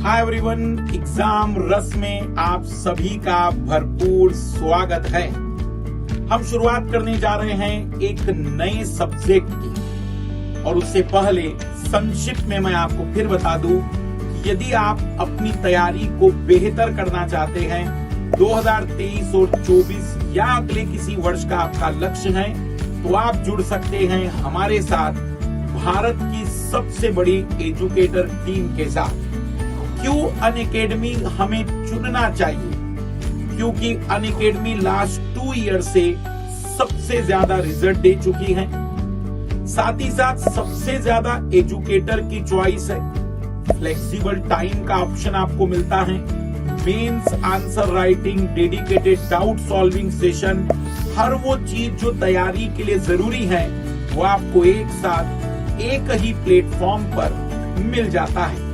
Hi everyone, exam रस में आप सभी का भरपूर स्वागत है। हम शुरुआत करने जा रहे हैं एक नए सब्जेक्ट की, और उससे पहले संक्षिप्त में मैं आपको फिर बता दूं कि यदि आप अपनी तैयारी को बेहतर करना चाहते हैं, 2023 और 24 या अगले किसी वर्ष का आपका लक्ष्य है, तो आप जुड़ सकते हैं हमारे साथ भारत की सबसे बड़ी एजुकेटर टीम के साथ। क्यों अनअकैडमी हमें चुनना चाहिए? क्योंकि अनअकैडमी लास्ट 2 ईयर से सबसे ज्यादा रिजल्ट दे चुकी है, साथ ही साथ सबसे ज्यादा एजुकेटर की चॉइस है, फ्लेक्सिबल टाइम का ऑप्शन आपको मिलता है, mains answer writing, dedicated doubt solving session, हर वो चीज जो तैयारी के लिए जरूरी है वो आपको एक साथ एक ही प्लेटफॉर्म पर मिल जाता है।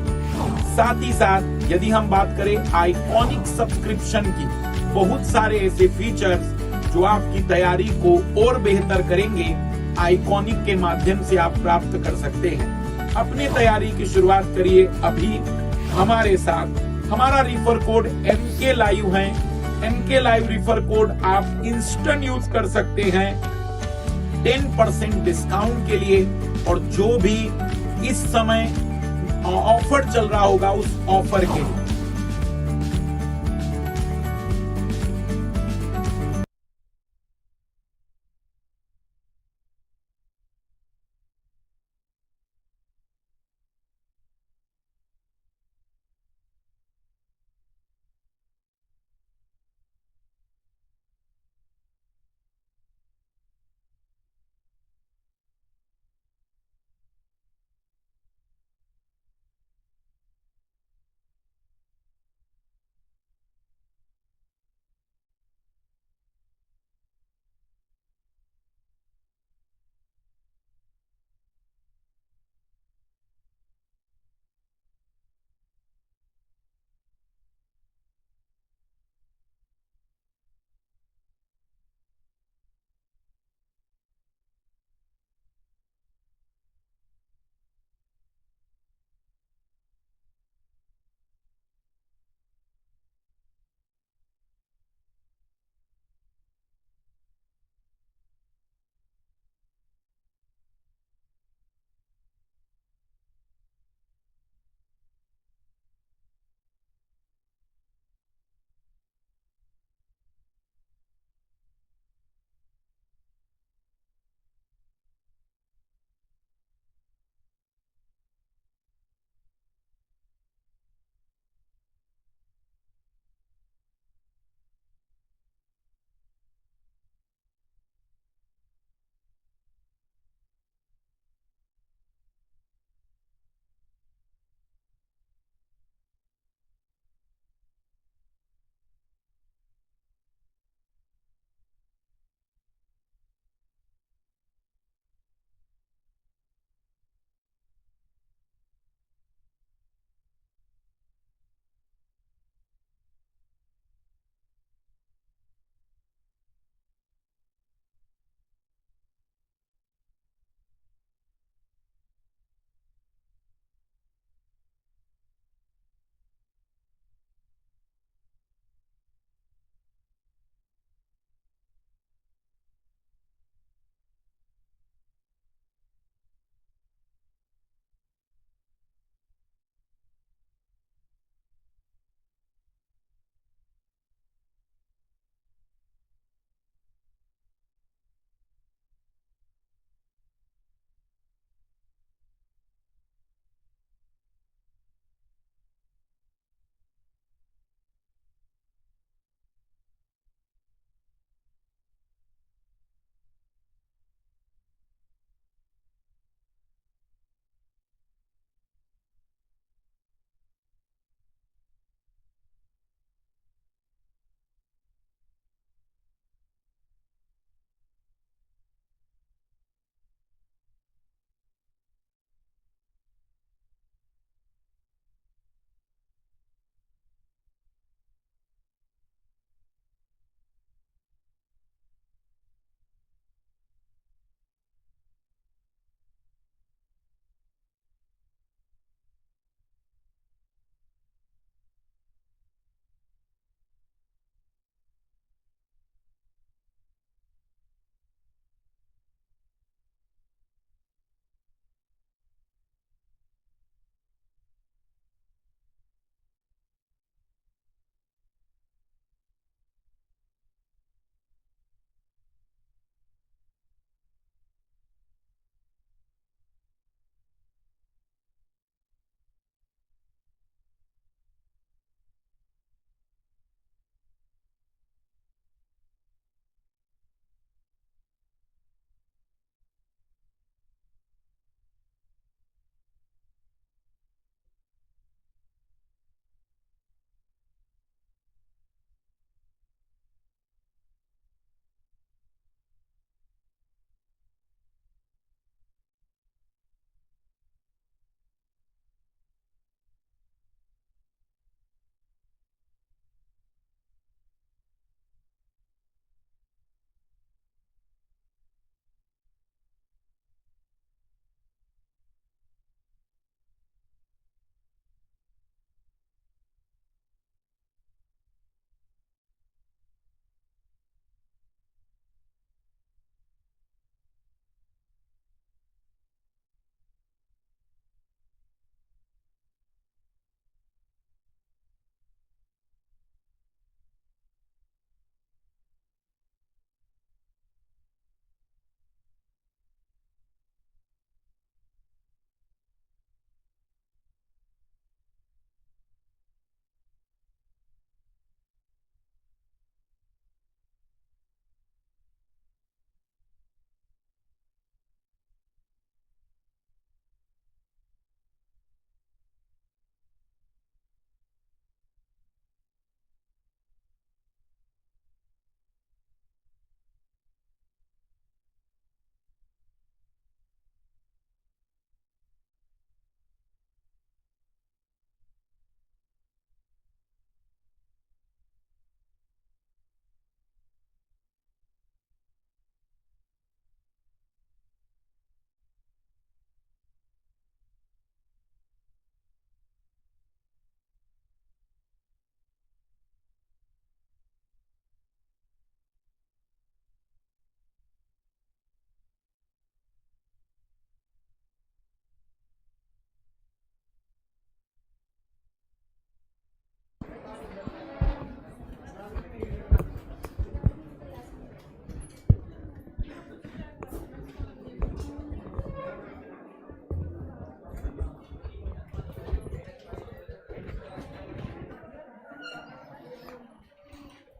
साथ ही साथ यदि हम बात करें आइकॉनिक सब्सक्रिप्शन की, बहुत सारे ऐसे फीचर्स जो आपकी तैयारी को और बेहतर करेंगे, आइकॉनिक के माध्यम से आप प्राप्त कर सकते हैं। अपनी तैयारी की शुरुआत करिए अभी हमारे साथ। हमारा रिफर कोड MK लाइव है। MK लाइव रिफर कोड आप इंस्टेंट यूज कर सकते हैं 10% डिस्काउंट के लिए, और जो भी इस समय ऑफर चल रहा होगा उस ऑफर के लिए।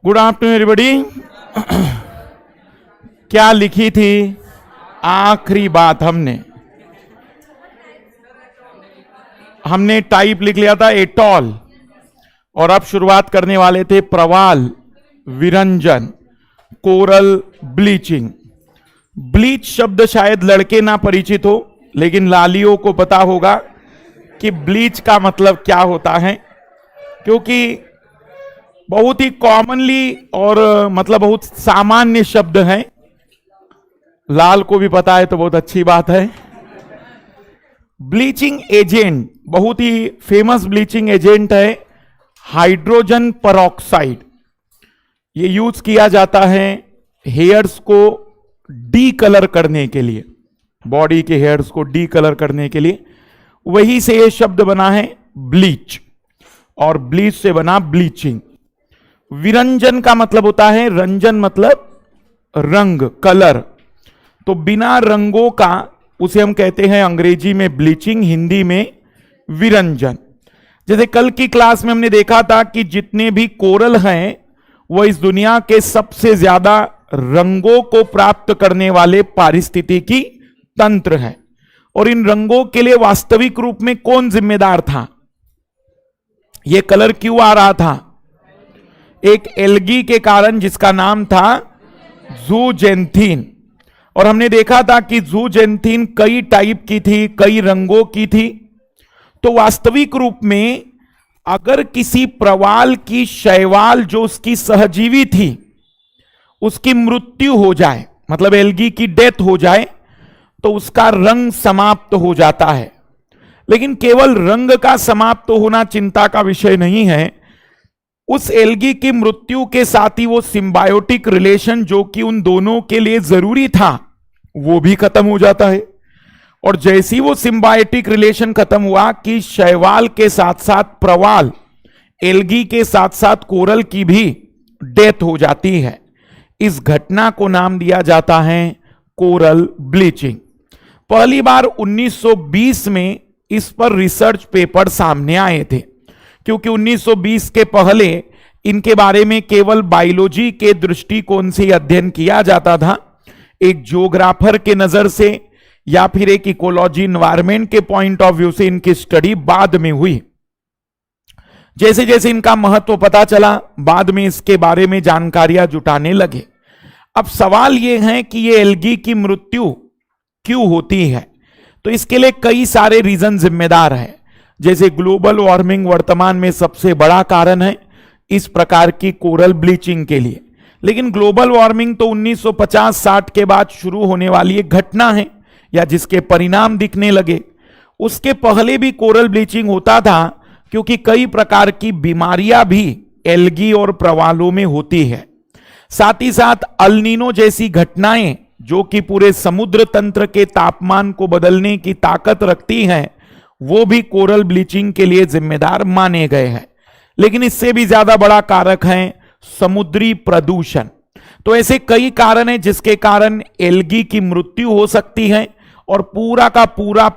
Good afternoon everybody. क्या लिखी थी आखिरी बात? हमने टाइप लिख लिया था एटॉल, और अब शुरुआत करने वाले थे प्रवाल, विरंजन, कोरल ब्लीचिंग। ब्लीच शब्द शायद लड़के ना परिचित हो, लेकिन लालियों को पता होगा कि ब्लीच का मतलब क्या होता है, क्योंकि बहुत ही कॉमनली और मतलब बहुत सामान्य शब्द है। लाल को भी पता है तो बहुत अच्छी बात है। ब्लीचिंग एजेंट, बहुत ही फेमस ब्लीचिंग एजेंट है हाइड्रोजन परऑक्साइड। ये यूज किया जाता है हेयर्स को डी कलर करने के लिए, बॉडी के हेयर्स को डी कलर करने के लिए। वही से ये शब्द बना है ब्लीच, और ब्लीच से बना ब्लीचिंग। विरंजन का मतलब होता है, रंजन मतलब रंग, कलर। तो बिना रंगों का उसे हम कहते हैं अंग्रेजी में ब्लीचिंग, हिंदी में विरंजन। जैसे कल की क्लास में हमने देखा था कि जितने भी कोरल हैं वो इस दुनिया के सबसे ज्यादा रंगों को प्राप्त करने वाले पारिस्थितिकी तंत्र हैं। और इन रंगों के लिए वास्तविक रूप में कौन जिम्मेदार था? यह कलर क्यों आ रहा था? एक एल्गी के कारण, जिसका नाम था ज़ूजेंथीन। और हमने देखा था कि ज़ूजेंथीन कई टाइप की थी, कई रंगों की थी। तो वास्तविक रूप में अगर किसी प्रवाल की शैवाल जो उसकी सहजीवी थी उसकी मृत्यु हो जाए, मतलब एल्गी की डेथ हो जाए, तो उसका रंग समाप्त हो जाता है। लेकिन केवल रंग का समाप्त होना चिंता का विषय नहीं है, उस एल्गी की मृत्यु के साथ ही वो सिम्बायोटिक रिलेशन जो कि उन दोनों के लिए जरूरी था वो भी खत्म हो जाता है। और जैसे ही वो सिम्बायोटिक रिलेशन खत्म हुआ कि शैवाल के साथ साथ प्रवाल, एल्गी के साथ साथ कोरल की भी डेथ हो जाती है। इस घटना को नाम दिया जाता है कोरल ब्लीचिंग। पहली बार 1920 में इस पर रिसर्च पेपर सामने आए थे, क्योंकि 1920 के पहले इनके बारे में केवल बायोलॉजी के दृष्टिकोण से अध्ययन किया जाता था, एक जियोग्राफर के नजर से या फिर एक इकोलॉजी एनवायरमेंट के पॉइंट ऑफ व्यू से इनकी स्टडी बाद में हुई। जैसे जैसे इनका महत्व पता चला, बाद में इसके बारे में जानकारियां जुटाने लगे। अब सवाल यह है कि ये एल्गी की मृत्यु क्यों होती है? तो इसके लिए कई सारे रीजन जिम्मेदार हैं। जैसे ग्लोबल वार्मिंग वर्तमान में सबसे बड़ा कारण है इस प्रकार की कोरल ब्लीचिंग के लिए। लेकिन ग्लोबल वार्मिंग तो 1950-60 के बाद शुरू होने वाली एक घटना है, या जिसके परिणाम दिखने लगे। उसके पहले भी कोरल ब्लीचिंग होता था, क्योंकि कई प्रकार की बीमारियां भी एल्गी और प्रवालों में होती है। साथ ही साथ अल्नीनो जैसी घटनाएं जो कि पूरे समुद्र तंत्र के तापमान को बदलने की ताकत रखती हैं, वो भी कोरल ब्लीचिंग के लिए जिम्मेदार माने गए हैं। लेकिन इससे भी ज्यादा बड़ा कारक है समुद्री प्रदूषण। तो ऐसे कई कारण हैं जिसके कारण एल्गी की मृत्यु हो सकती है और पूरा का पूरा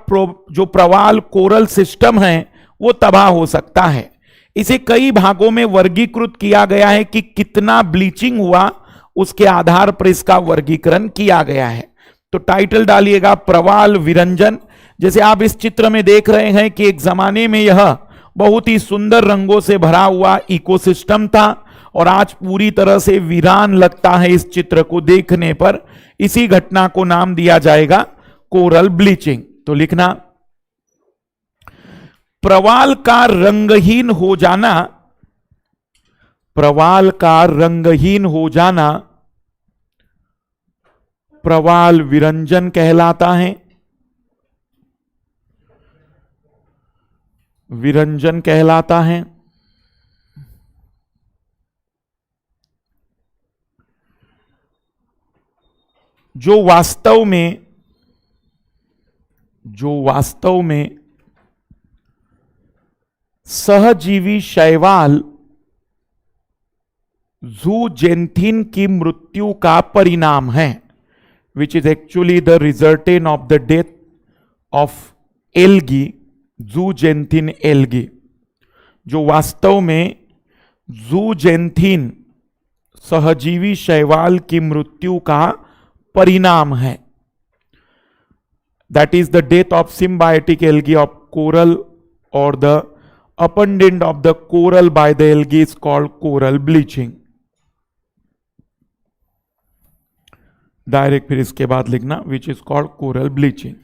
जो प्रवाल कोरल सिस्टम है वो तबाह हो सकता है। इसे कई भागों में वर्गीकृत किया गया है कि कितना ब्लीचिंग हुआ, उसके आधार पर इसका वर्गीकरण किया गया है। तो टाइटल डालिएगा प्रवाल विरंजन। जैसे आप इस चित्र में देख रहे हैं कि एक जमाने में यह बहुत ही सुंदर रंगों से भरा हुआ इकोसिस्टम था, और आज पूरी तरह से वीरान लगता है इस चित्र को देखने पर। इसी घटना को नाम दिया जाएगा कोरल ब्लीचिंग। तो लिखना, प्रवाल का रंगहीन हो जाना, प्रवाल का रंगहीन हो जाना प्रवाल विरंजन कहलाता है। विरंजन कहलाता है। जो वास्तव में सहजीवी शैवाल ज़ूजेंथीन की मृत्यु का परिणाम है, which is actually the resultant of the death of algae, zooxanthellae algae. जो वास्तव में ज़ूजेंथीन सहजीवी शैवाल की मृत्यु का परिणाम है। That is the death of symbiotic algae of coral और the appendant of the coral by the algae is called coral bleaching. Direct फिर इसके बाद लिखना which is called coral bleaching.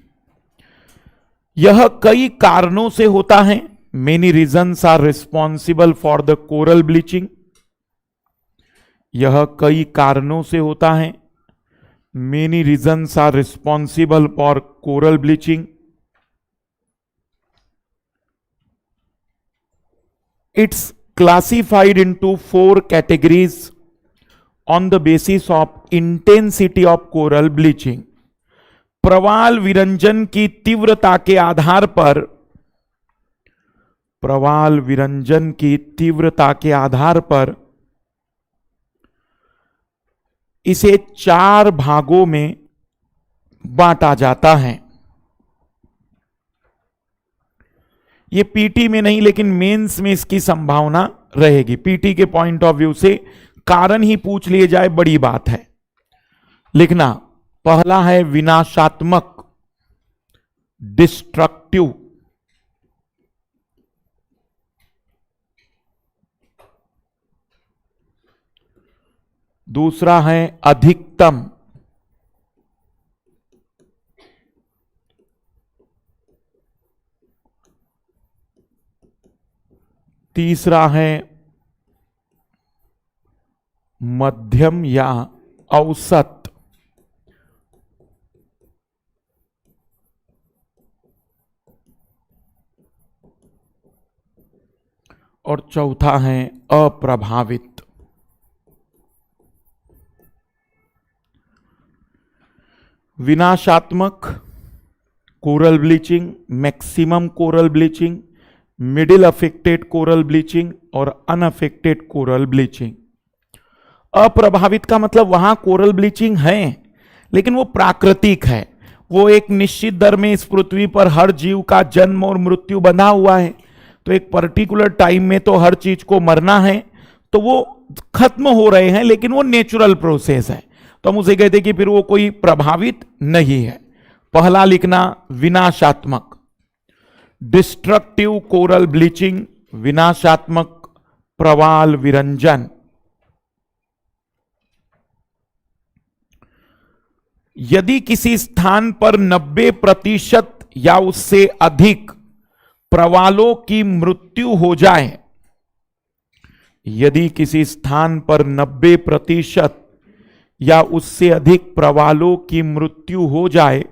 यह कई कारणों से होता है। Many reasons are responsible for the coral bleaching. यह कई कारणों से होता है। Many reasons are responsible for coral bleaching. It's classified into 4 categories on the basis of intensity of coral bleaching। प्रवाल विरंजन की तीव्रता के आधार पर, प्रवाल विरंजन की तीव्रता के आधार पर इसे 4 भागों में बांटा जाता है। यह पीटी में नहीं लेकिन मेंस में इसकी संभावना रहेगी। पीटी के पॉइंट ऑफ व्यू से कारण ही पूछ लिए जाए बड़ी बात है। लिखना, पहला है विनाशात्मक, डिस्ट्रक्टिव। दूसरा है अधिकतम। तीसरा है मध्यम या औसत। और चौथा है अप्रभावित। विनाशात्मक coral bleaching, maximum coral bleaching, middle affected coral bleaching और अनअफेक्टेड कोरल ब्लीचिंग। अप्रभावित का मतलब वहां कोरल ब्लीचिंग है लेकिन वो प्राकृतिक है। वो एक निश्चित दर में इस पृथ्वी पर हर जीव का जन्म और मृत्यु बंधा हुआ है, तो एक पर्टिकुलर टाइम में तो हर चीज को मरना है, तो वो खत्म हो रहे हैं लेकिन वो नेचुरल प्रोसेस है, तो हम उसे कहते हैं कि फिर वो कोई प्रभावित नहीं है। पहला लिखना विनाशात्मक, डिस्ट्रक्टिव कोरल ब्लीचिंग, विनाशात्मक प्रवाल विरंजन। यदि किसी स्थान पर 90% या उससे अधिक प्रवालों की मृत्यु हो जाए, यदि किसी स्थान पर 90% या उससे अधिक प्रवालों की मृत्यु हो जाए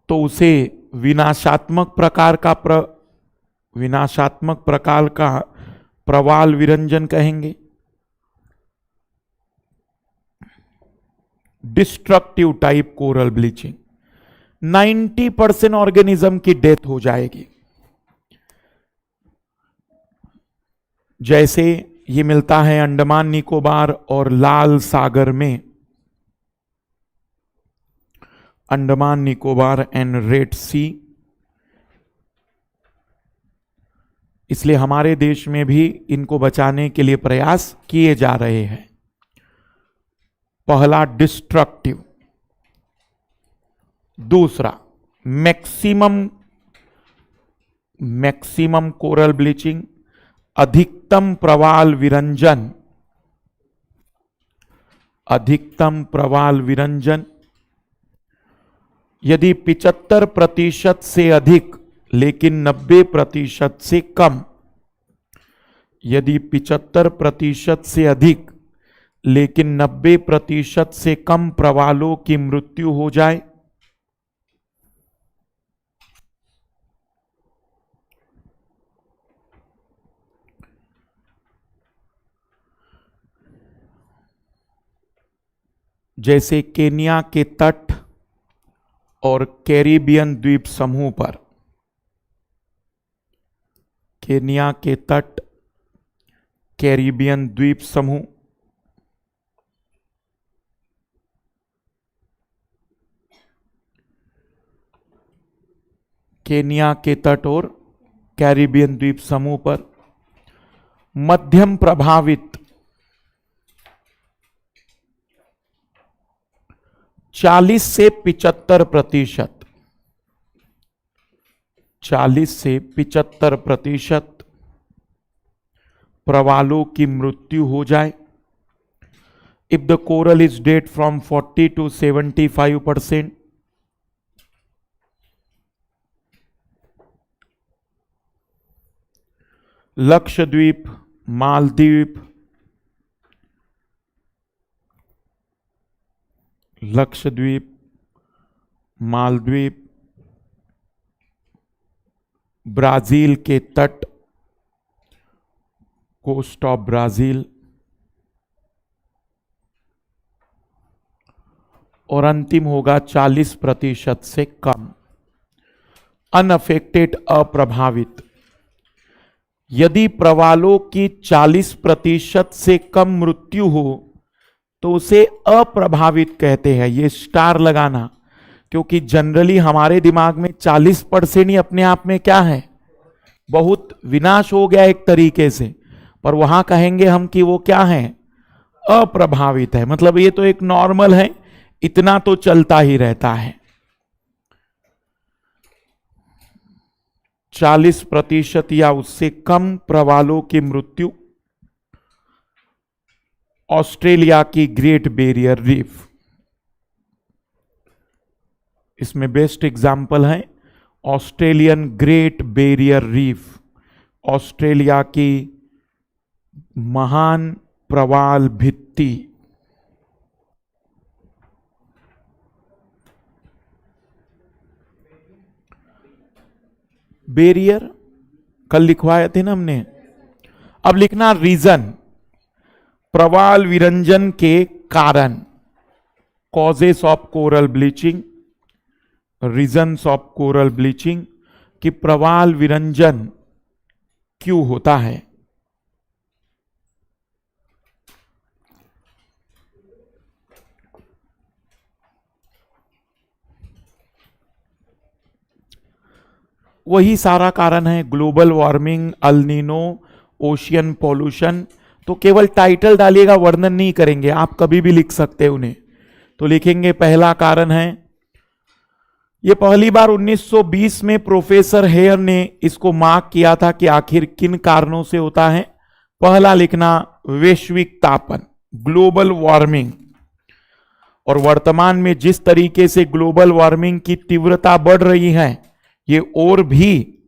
तो उसे विनाशात्मक प्रकार का प्रवाल विरंजन कहेंगे। Destructive type coral bleaching, 90% organism की डेथ हो जाएगी। जैसे ये मिलता है अंडमान निकोबार और लाल सागर में, अंडमान निकोबार एंड रेड सी। इसलिए हमारे देश में भी इनको बचाने के लिए प्रयास किए जा रहे हैं। पहला डिस्ट्रक्टिव। दूसरा मैक्सिमम कोरल ब्लीचिंग, अधिकतम प्रवाल विरंजन, अधिकतम प्रवाल विरंजन। यदि 75% से अधिक लेकिन 90% से कम, यदि 75% से अधिक लेकिन 90% से कम प्रवालों की मृत्यु हो जाए, जैसे केन्या के तट और कैरिबियन द्वीप समूह पर, केन्या के तट, कैरिबियन द्वीप समूह, केन्या के तट और कैरिबियन द्वीप समूह पर। मध्यम प्रभावित 40 से 75%, 40 से 75% प्रवालों की मृत्यु हो जाए। If the coral is dead from 40 to 75%। Lakshadweep, Maldives, Lakshadweep, Maldives, Brazil के तट, कोस्ट ऑफ ब्राजील, और अंतिम होगा 40% से कम। अनअफेक्टेड, अप्रभावित। यदि प्रवालों की 40% से कम मृत्यु हो तो उसे अप्रभावित कहते हैं। ये स्टार लगाना, क्योंकि जनरली हमारे दिमाग में 40% ही अपने आप में क्या है, बहुत विनाश हो गया एक तरीके से, पर वहां कहेंगे हम कि वो क्या है, अप्रभावित है। मतलब ये तो एक नॉर्मल है, इतना तो चलता ही रहता है। 40% या उससे कम प्रवालों की मृत्यु। ऑस्ट्रेलिया की ग्रेट बैरियर रीफ, इसमें बेस्ट एग्जाम्पल है Australian great barrier reef. Australia की महान प्रवाल भित्ति। बैरियर कल लिखवाए थे ना हमने, अब लिखना रीजन, प्रवाल विरंजन के कारण, causes of coral bleaching, reasons of coral bleaching, कि प्रवाल विरंजन क्यों होता है। वही सारा कारण है, global warming, El Nino, ocean pollution. तो केवल टाइटल डालिएगा, वर्णन नहीं करेंगे, आप कभी भी लिख सकते हैं उन्हें। तो लिखेंगे पहला कारण है, ये पहली बार 1920 में प्रोफेसर हेयर ने इसको मार्क किया था कि आखिर किन कारणों से होता है। पहला लिखना वैश्विक तापन, ग्लोबल वार्मिंग। और वर्तमान में जिस तरीके से ग्लोबल वार्मिंग की तीव्रता बढ़ रही है, ये और भी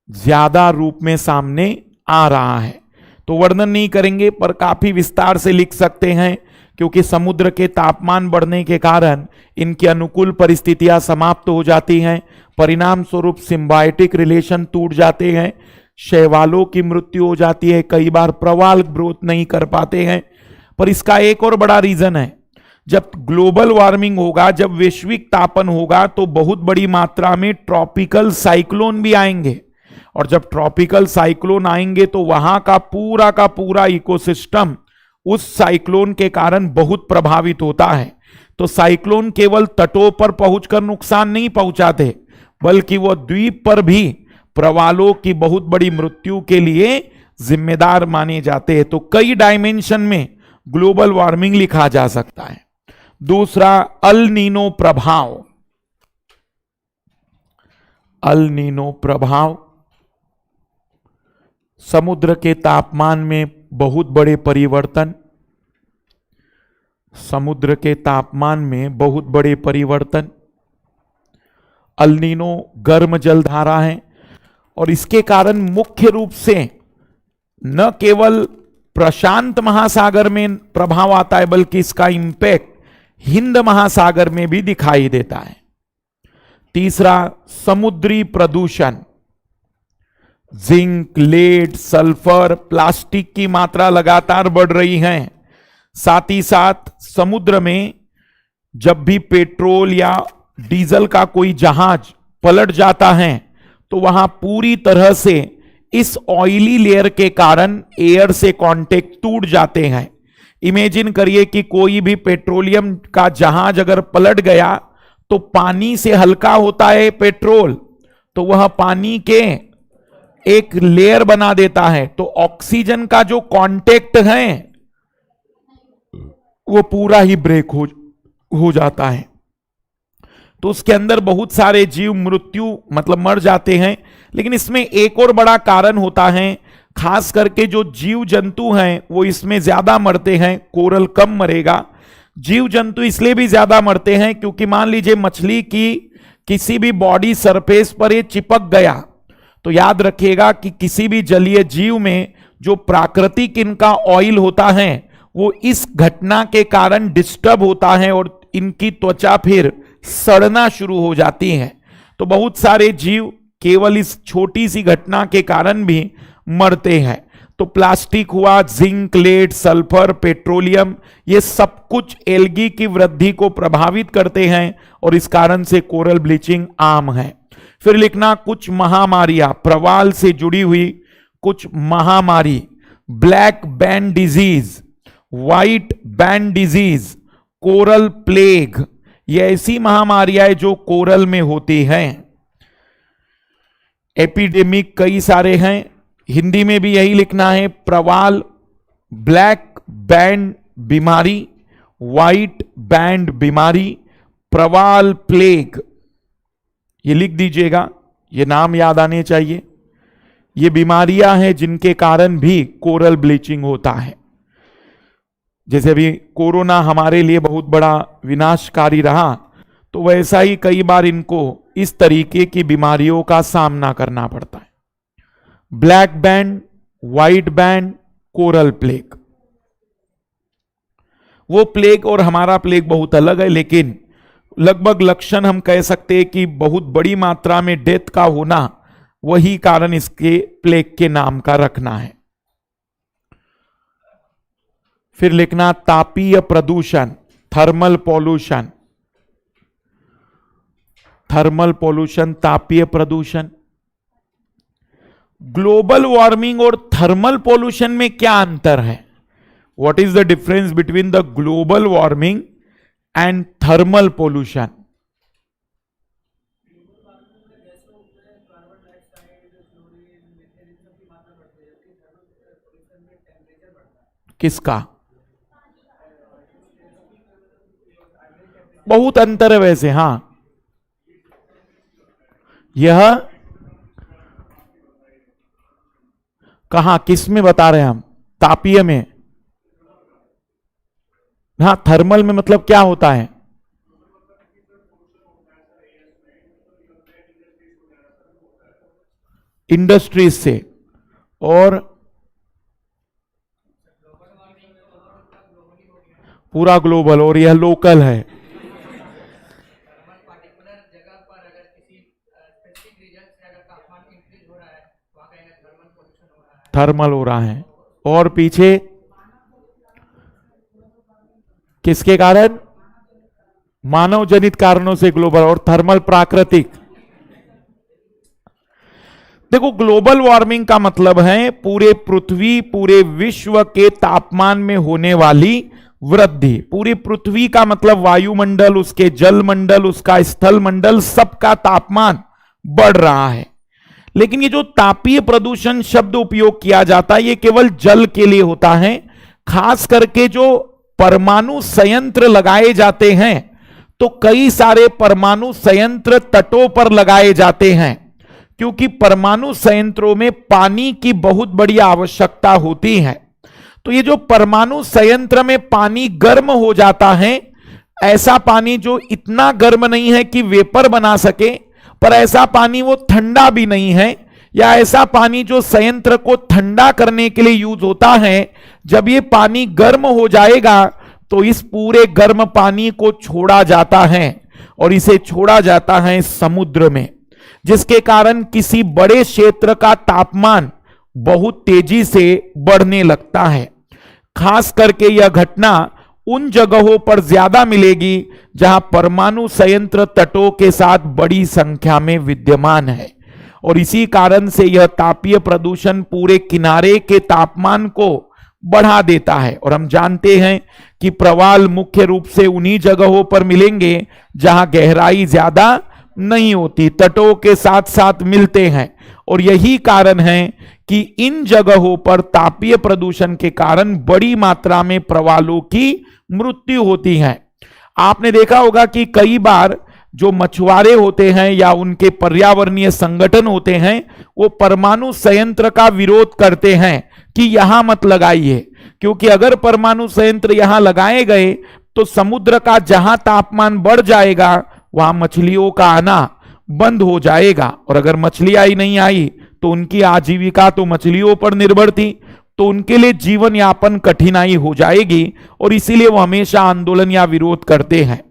ज्यादा रूप में सामने आ रहा है। तो वर्णन नहीं करेंगे, पर काफी विस्तार से लिख सकते हैं, क्योंकि समुद्र के तापमान बढ़ने के कारण इनकी अनुकूल परिस्थितियां समाप्त हो जाती हैं। परिणाम स्वरूप सिम्बायोटिक रिलेशन टूट जाते हैं, शैवालों की मृत्यु हो जाती है, कई बार प्रवाल ग्रोथ नहीं कर पाते हैं। पर इसका एक और बड़ा रीजन है, जब ग्लोबल वार्मिंग होगा, जब वैश्विक तापन होगा, तो बहुत बड़ी मात्रा में ट्रॉपिकल साइक्लोन भी आएंगे। और जब ट्रॉपिकल साइक्लोन आएंगे तो वहां का पूरा इकोसिस्टम उस साइक्लोन के कारण बहुत प्रभावित होता है। तो साइक्लोन केवल तटों पर पहुंचकर नुकसान नहीं पहुंचाते, बल्कि वह द्वीप पर भी प्रवालों की बहुत बड़ी मृत्यु के लिए जिम्मेदार माने जाते हैं। तो कई डायमेंशन में ग्लोबल वार्मिंग लिखा जा सकता है। दूसरा, अल नीनो प्रभाव। अल नीनो प्रभाव, समुद्र के तापमान में बहुत बड़े परिवर्तन, समुद्र के तापमान में बहुत बड़े परिवर्तन। अल नीनो गर्म जलधारा है, और इसके कारण मुख्य रूप से न केवल प्रशांत महासागर में प्रभाव आता है, बल्कि इसका इंपैक्ट हिंद महासागर में भी दिखाई देता है। तीसरा, समुद्री प्रदूषण, जिंक, लेड, सल्फर, प्लास्टिक की मात्रा लगातार बढ़ रही है। साथ ही साथ समुद्र में जब भी पेट्रोल या डीजल का कोई जहाज पलट जाता है, तो वहां पूरी तरह से इस ऑयली लेयर के कारण एयर से कांटेक्ट टूट जाते हैं। इमेजिन करिए कि कोई भी पेट्रोलियम का जहाज अगर पलट गया, तो पानी से हल्का होता है पेट्रोल, तो वह पानी के एक लेयर बना देता है, तो ऑक्सीजन का जो कांटेक्ट है वो पूरा ही ब्रेक हो जाता है। तो उसके अंदर बहुत सारे जीव मृत्यु मतलब मर जाते हैं। लेकिन इसमें एक और बड़ा कारण होता है, खास करके जो जीव जंतु हैं वो इसमें ज्यादा मरते हैं, कोरल कम मरेगा। जीव जंतु इसलिए भी ज्यादा मरते हैं क्योंकि मान लीजिए मछली की किसी भी बॉडी सरफेस पर ये चिपक गया, तो याद रखिएगा कि किसी भी जलीय जीव में जो प्राकृतिक इनका ऑयल होता है वो इस घटना के कारण डिस्टर्ब होता है और इनकी त्वचा फिर सड़ना शुरू हो जाती है। तो बहुत सारे जीव केवल इस छोटी सी घटना के कारण भी मरते हैं। तो प्लास्टिक हुआ, जिंक, लेड, सल्फर, पेट्रोलियम, ये सब कुछ एल्गी की वृद्धि को प्रभावित करते हैं और इस कारण से कोरल ब्लीचिंग आम है। फिर लिखना कुछ महामारियां, प्रवाल से जुड़ी हुई कुछ महामारी, black band disease, white band disease, coral plague, ये ऐसी महामारियां जो कोरल में होती हैं। एपिडेमिक कई सारे हैं, हिंदी में भी यही लिखना है, प्रवाल, ब्लैक बैंड बीमारी, व्हाइट बैंड बीमारी, प्रवाल प्लेग, ये लिख दीजिएगा, ये नाम याद आने चाहिए। ये बीमारियां हैं जिनके कारण भी कोरल ब्लीचिंग होता है। जैसे अभी कोरोना हमारे लिए बहुत बड़ा विनाशकारी रहा, तो वैसा ही कई बार इनको इस तरीके की बीमारियों का सामना करना पड़ता है। Black band, white band, coral plague. वो प्लेग और हमारा प्लेग बहुत अलग है, लेकिन लगभग लक्षण हम कह सकते हैं कि बहुत बड़ी मात्रा में डेथ का होना वही कारण इसके प्लेग के नाम का रखना है। फिर लिखना तापीय प्रदूषण, थर्मल पॉल्यूशन, थर्मल पॉल्यूशन, तापीय प्रदूषण। ग्लोबल वार्मिंग और थर्मल पॉल्यूशन में क्या अंतर है? What is the difference between the global warming and thermal pollution? किसका? बहुत अंतर है वैसे। हां, यह कहां, किस में बता रहे हैं हम? तापीय में। हाँ, थर्मल में मतलब क्या होता है? इंडस्ट्रीज से। और पूरा ग्लोबल, और यह लोकल है। थर्मल हो रहा है। और पीछे किसके कारण? मानव जनित कारणों से ग्लोबल, और थर्मल प्राकृतिक। देखो, ग्लोबल वार्मिंग का मतलब है पूरे पृथ्वी, पूरे विश्व के तापमान में होने वाली वृद्धि। पूरी पृथ्वी का मतलब वायुमंडल, उसके जलमंडल, उसका स्थल मंडल, सबका तापमान बढ़ रहा है। लेकिन ये जो तापीय प्रदूषण शब्द उपयोग किया जाता है, ये केवल जल के लिए होता है। खास करके जो परमाणु संयंत्र लगाए जाते हैं, तो कई सारे परमाणु संयंत्र तटों पर लगाए जाते हैं, क्योंकि परमाणु संयंत्रों में पानी की बहुत बड़ी आवश्यकता होती है। तो ये जो परमाणु संयंत्र में पानी गर्म हो जाता है, ऐसा पानी जो इतना गर्म नहीं है कि वेपर बना सके, पर ऐसा पानी वो ठंडा भी नहीं है, या ऐसा पानी जो संयंत्र को ठंडा करने के लिए यूज होता है, जब ये पानी गर्म हो जाएगा तो इस पूरे गर्म पानी को छोड़ा जाता है, और इसे छोड़ा जाता है समुद्र में, जिसके कारण किसी बड़े क्षेत्र का तापमान बहुत तेजी से बढ़ने लगता है। खास करके यह घटना उन जगहों पर ज्यादा मिलेगी जहां परमाणु संयंत्र तटों के साथ बड़ी संख्या में विद्यमान है, और इसी कारण से यह तापीय प्रदूषण पूरे किनारे के तापमान को बढ़ा देता है। और हम जानते हैं कि प्रवाल मुख्य रूप से उन्हीं जगहों पर मिलेंगे जहां गहराई ज्यादा नहीं होती, तटों के साथ साथ मिलते हैं, और यही कारण है कि इन जगहों पर तापीय प्रदूषण के कारण बड़ी मात्रा में प्रवालों की मृत्यु होती है। आपने देखा होगा कि कई बार जो मछुआरे होते हैं या उनके पर्यावरणीय संगठन होते हैं, वो परमाणु संयंत्र का विरोध करते हैं कि यहां मत लगाइए, क्योंकि अगर परमाणु संयंत्र यहां लगाए गए तो समुद्र का जहां तापमान बढ़ जाएगा वहां मछलियों का आना बंद हो जाएगा, और अगर मछलियां ही नहीं आई तो उनकी आजीविका तो मछलियों पर निर्भर थी, तो उनके लिए जीवन यापन कठिनाई हो जाएगी, और इसीलिए वो हमेशा आंदोलन या विरोध करते हैं।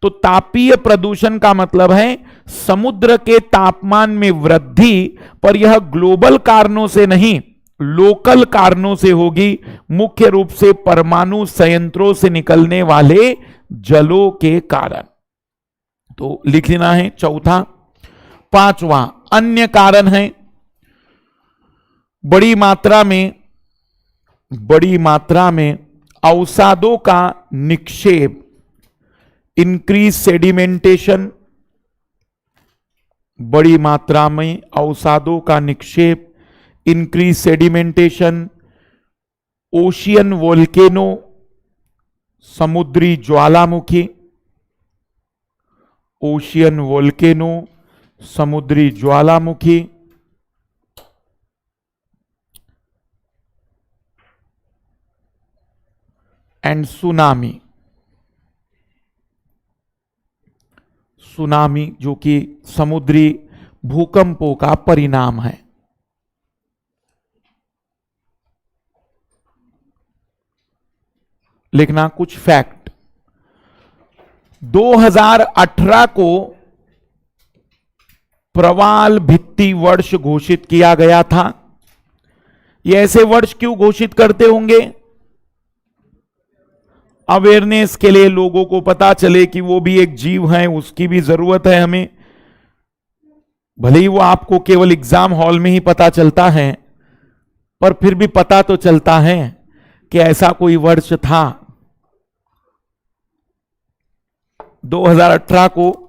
तो तापीय प्रदूषण का मतलब है समुद्र के तापमान में वृद्धि, पर यह ग्लोबल कारणों से नहीं, लोकल कारणों से होगी, मुख्य रूप से परमाणु संयंत्रों से निकलने वाले जलों के कारण। तो लिख लेना है चौथा। पांचवा अन्य कारण है बड़ी मात्रा में अवसादों का निक्षेप, इंक्रीज सेडिमेंटेशन, बड़ी मात्रा में अवसादों का निक्षेप, इंक्रीज सेडिमेंटेशन, ओशियन वोल्केनो, समुद्री ज्वालामुखी, ओशियन वोल्केनो, समुद्री ज्वालामुखी, एंड सुनामी, सुनामी जो कि समुद्री भूकंपों का परिणाम है। लिखना कुछ फैक्ट। 2018 को प्रवाल भित्ति वर्ष घोषित किया गया था। ये ऐसे वर्ष क्यों घोषित करते होंगे? अवेयरनेस के लिए, लोगों को पता चले कि वो भी एक जीव है, उसकी भी जरूरत है हमें। भले ही वो आपको केवल एग्जाम हॉल में ही पता चलता है, पर फिर भी पता तो चलता है कि ऐसा कोई वर्ष था। 2018 को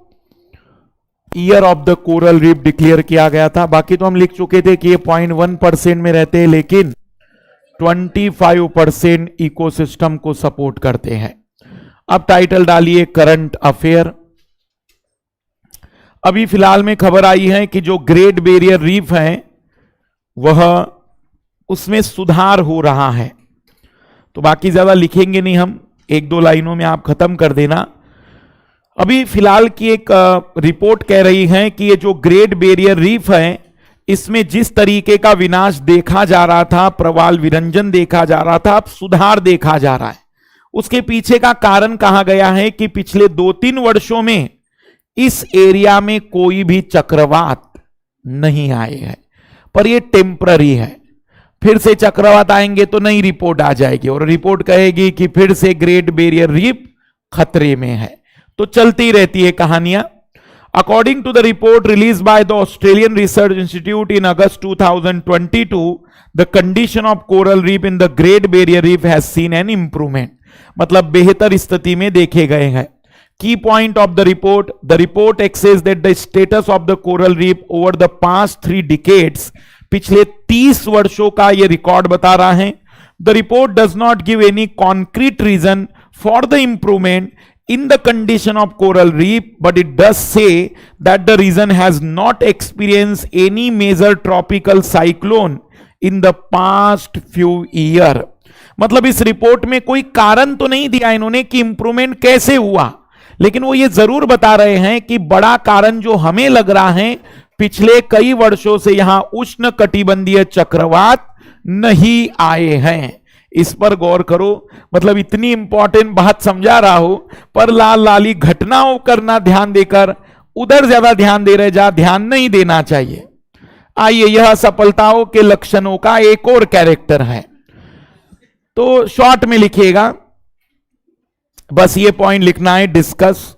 year of the coral reef declare किया गया था। बाकी तो हम लिख चुके थे कि ये 0.1% में रहते हैं, लेकिन 25% इकोसिस्टम को सपोर्ट करते हैं। अब टाइटल डालिए करंट अफेयर। अभी फिलहाल में खबर आई है कि जो ग्रेट बैरियर रीफ है वह उसमें सुधार हो रहा है। तो बाकी ज्यादा लिखेंगे नहीं हम, एक दो लाइनों में आप खत्म कर देना। अभी फिलहाल की एक रिपोर्ट कह रही है कि ये जो ग्रेट बैरियर रीफ है, इसमें जिस तरीके का विनाश देखा जा रहा था, प्रवाल विरंजन देखा जा रहा था, अब सुधार देखा जा रहा है। उसके पीछे का कारण कहा गया है कि पिछले 2-3 वर्षों में इस एरिया में कोई भी चक्रवात नहीं आए हैं, पर ये टेम्पररी है। फिर से चक्रवात आएंगे तो नई रिपोर्ट आ जाएगी और रिपोर्ट कहेगी कि फिर से ग्रेट बैरियर रीफ खतरे में है। तो चलती रहती है कहानियां। According to the report released by the Australian Research Institute in August 2022, the condition of coral reef in the Great Barrier Reef has seen an improvement. मतलब बेहतर स्थिति में देखे गए हैं। Key point of the report says that the status of the coral reef over the past 3 decades, पिछले 30 वर्षों का ये रिकॉर्ड बता रहा है। The report does not give any concrete reason for the improvement in the condition of coral reef, but it does say that the region has not experienced any major tropical cyclone in the past few years. मतलब इस report में कोई कारण तो नहीं दिया इन्होंने कि इंप्रूवमेंट कैसे हुआ, लेकिन वो ये जरूर बता रहे हैं कि बड़ा कारण जो हमें लग रहा है, पिछले कई वर्षों से यहां उष्ण कटिबंधीय चक्रवात नहीं आए हैं। इस पर गौर करो। मतलब इतनी इंपॉर्टेंट बात समझा रहा हो, पर लाल लाली घटनाओं करना ध्यान देकर उधर ज्यादा ध्यान दे रहे, जहां ध्यान नहीं देना चाहिए। आइए, यह सफलताओं के लक्षणों का एक और कैरेक्टर है। तो शॉर्ट में लिखिएगा, बस ये पॉइंट लिखना है, डिस्कस।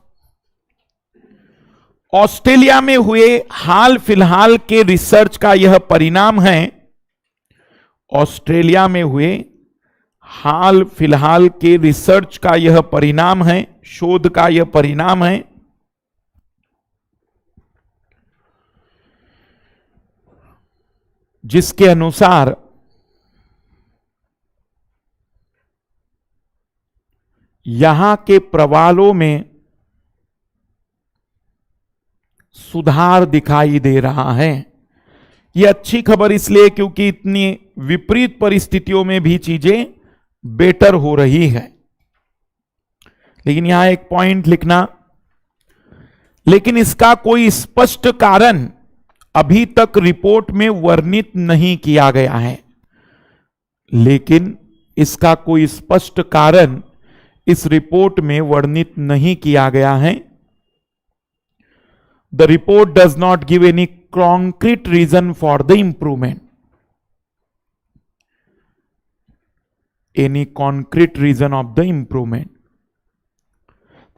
ऑस्ट्रेलिया में हुए हाल फिलहाल के रिसर्च का यह परिणाम है। ऑस्ट्रेलिया में हुए हाल फिलहाल के रिसर्च का यह परिणाम है, शोध का यह परिणाम है। जिसके अनुसार यहां के प्रवालों में सुधार दिखाई दे रहा है। यह अच्छी खबर इसलिए क्योंकि इतनी विपरीत परिस्थितियों में भी चीजें बेटर हो रही है। लेकिन यहां एक पॉइंट लिखना, लेकिन इसका कोई स्पष्ट कारण अभी तक रिपोर्ट में वर्णित नहीं किया गया है। लेकिन इसका कोई स्पष्ट कारण इस रिपोर्ट में वर्णित नहीं किया गया है। The report does not give any concrete reason for the improvement, any concrete reason of the improvement.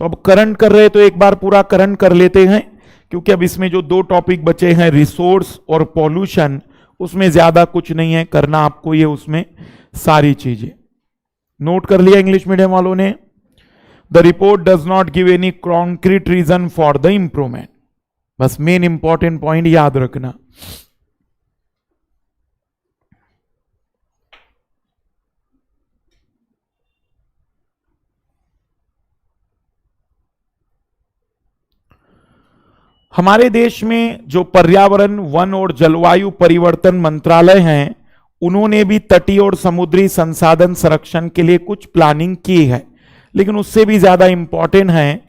तो अब करंट कर रहे, तो एक बार पूरा करंट कर लेते हैं, क्योंकि अब इसमें जो दो टॉपिक बचे हैं, रिसोर्स और पॉल्यूशन, उसमें ज्यादा कुछ नहीं है करना आपको, ये उसमें सारी चीजें नोट कर लिया इंग्लिश मीडियम वालों ने। The report does not give any concrete reason for the improvement, बस मेन इंपॉर्टेंट पॉइंट याद रखना। हमारे देश में जो पर्यावरण, वन और जलवायु परिवर्तन मंत्रालय हैं, उन्होंने भी तटीय और समुद्री संसाधन संरक्षण के लिए कुछ प्लानिंग की है। लेकिन उससे भी ज्यादा इंपॉर्टेंट है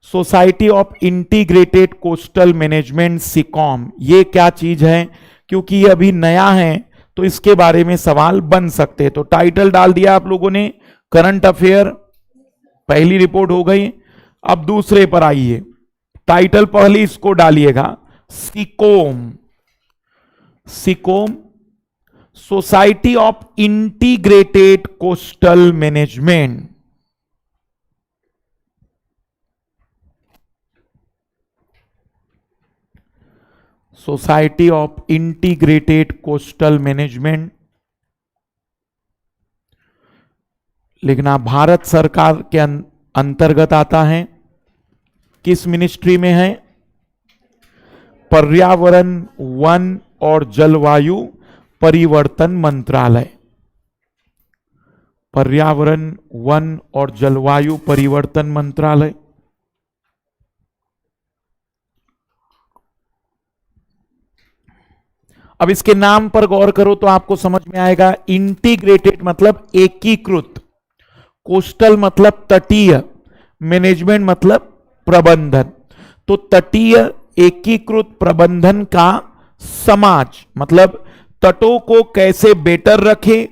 society of integrated coastal management, SICOM. ये क्या चीज है, क्योंकि ये अभी नया है तो इसके बारे में सवाल बन सकते हैं। तो टाइटल डाल दिया आप लोगों ने, करंट अफेयर, पहली रिपोर्ट हो गई। अब दूसरे पर आइए, टाइटल पहले इसको डालिएगा, SICOM. SICOM society of integrated coastal management. Society of integrated coastal management लिखना, भारत सरकार के अंतर्गत आता है। किस मिनिस्ट्री में है? पर्यावरण, वन और जलवायु परिवर्तन मंत्रालय। पर्यावरण, वन और जलवायु परिवर्तन मंत्रालय। अब इसके नाम पर गौर करो तो आपको समझ में आएगा। इंटीग्रेटेड मतलब एकीकृत, कोस्टल मतलब तटीय, मैनेजमेंट मतलब प्रबंधन। तो तटीय एकीकृत प्रबंधन का समाज मतलब तटों को कैसे बेटर रखे,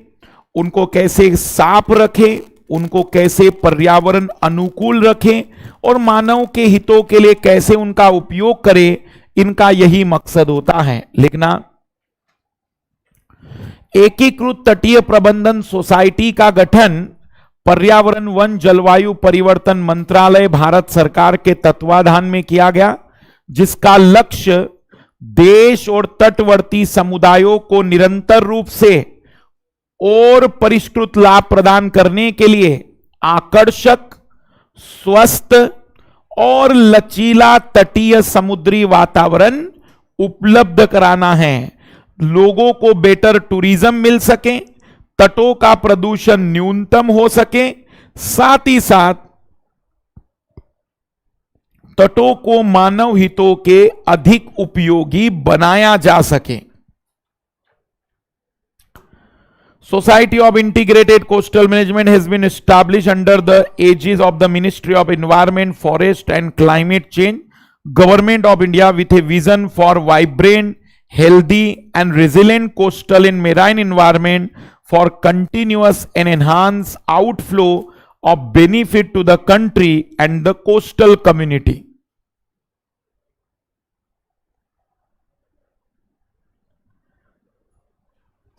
उनको कैसे साफ रखे, उनको कैसे पर्यावरण अनुकूल रखे और मानव के हितों के लिए कैसे उनका उपयोग करे, इनका यही मकसद होता है। लिखना, एकीकृत तटीय प्रबंधन सोसाइटी का गठन पर्यावरण, वन, जलवायु परिवर्तन मंत्रालय भारत सरकार के तत्वाधान में किया गया, जिसका लक्ष्य देश और तटवर्ती समुदायों को निरंतर रूप से और परिष्कृत लाभ प्रदान करने के लिए आकर्षक, स्वस्थ और लचीला तटीय समुद्री वातावरण उपलब्ध कराना है। लोगों को बेटर टूरिज्म मिल सके, तटों का प्रदूषण न्यूनतम हो सके, साथ ही साथ तटों को मानव हितों के अधिक उपयोगी बनाया जा सके। Society of Integrated Coastal Management has been established under the aegis of the Ministry of Environment, Forest and Climate Change, Government of India, with a vision for vibrant, healthy and resilient coastal and marine environment for continuous and enhanced outflow of benefit to the country and the coastal community.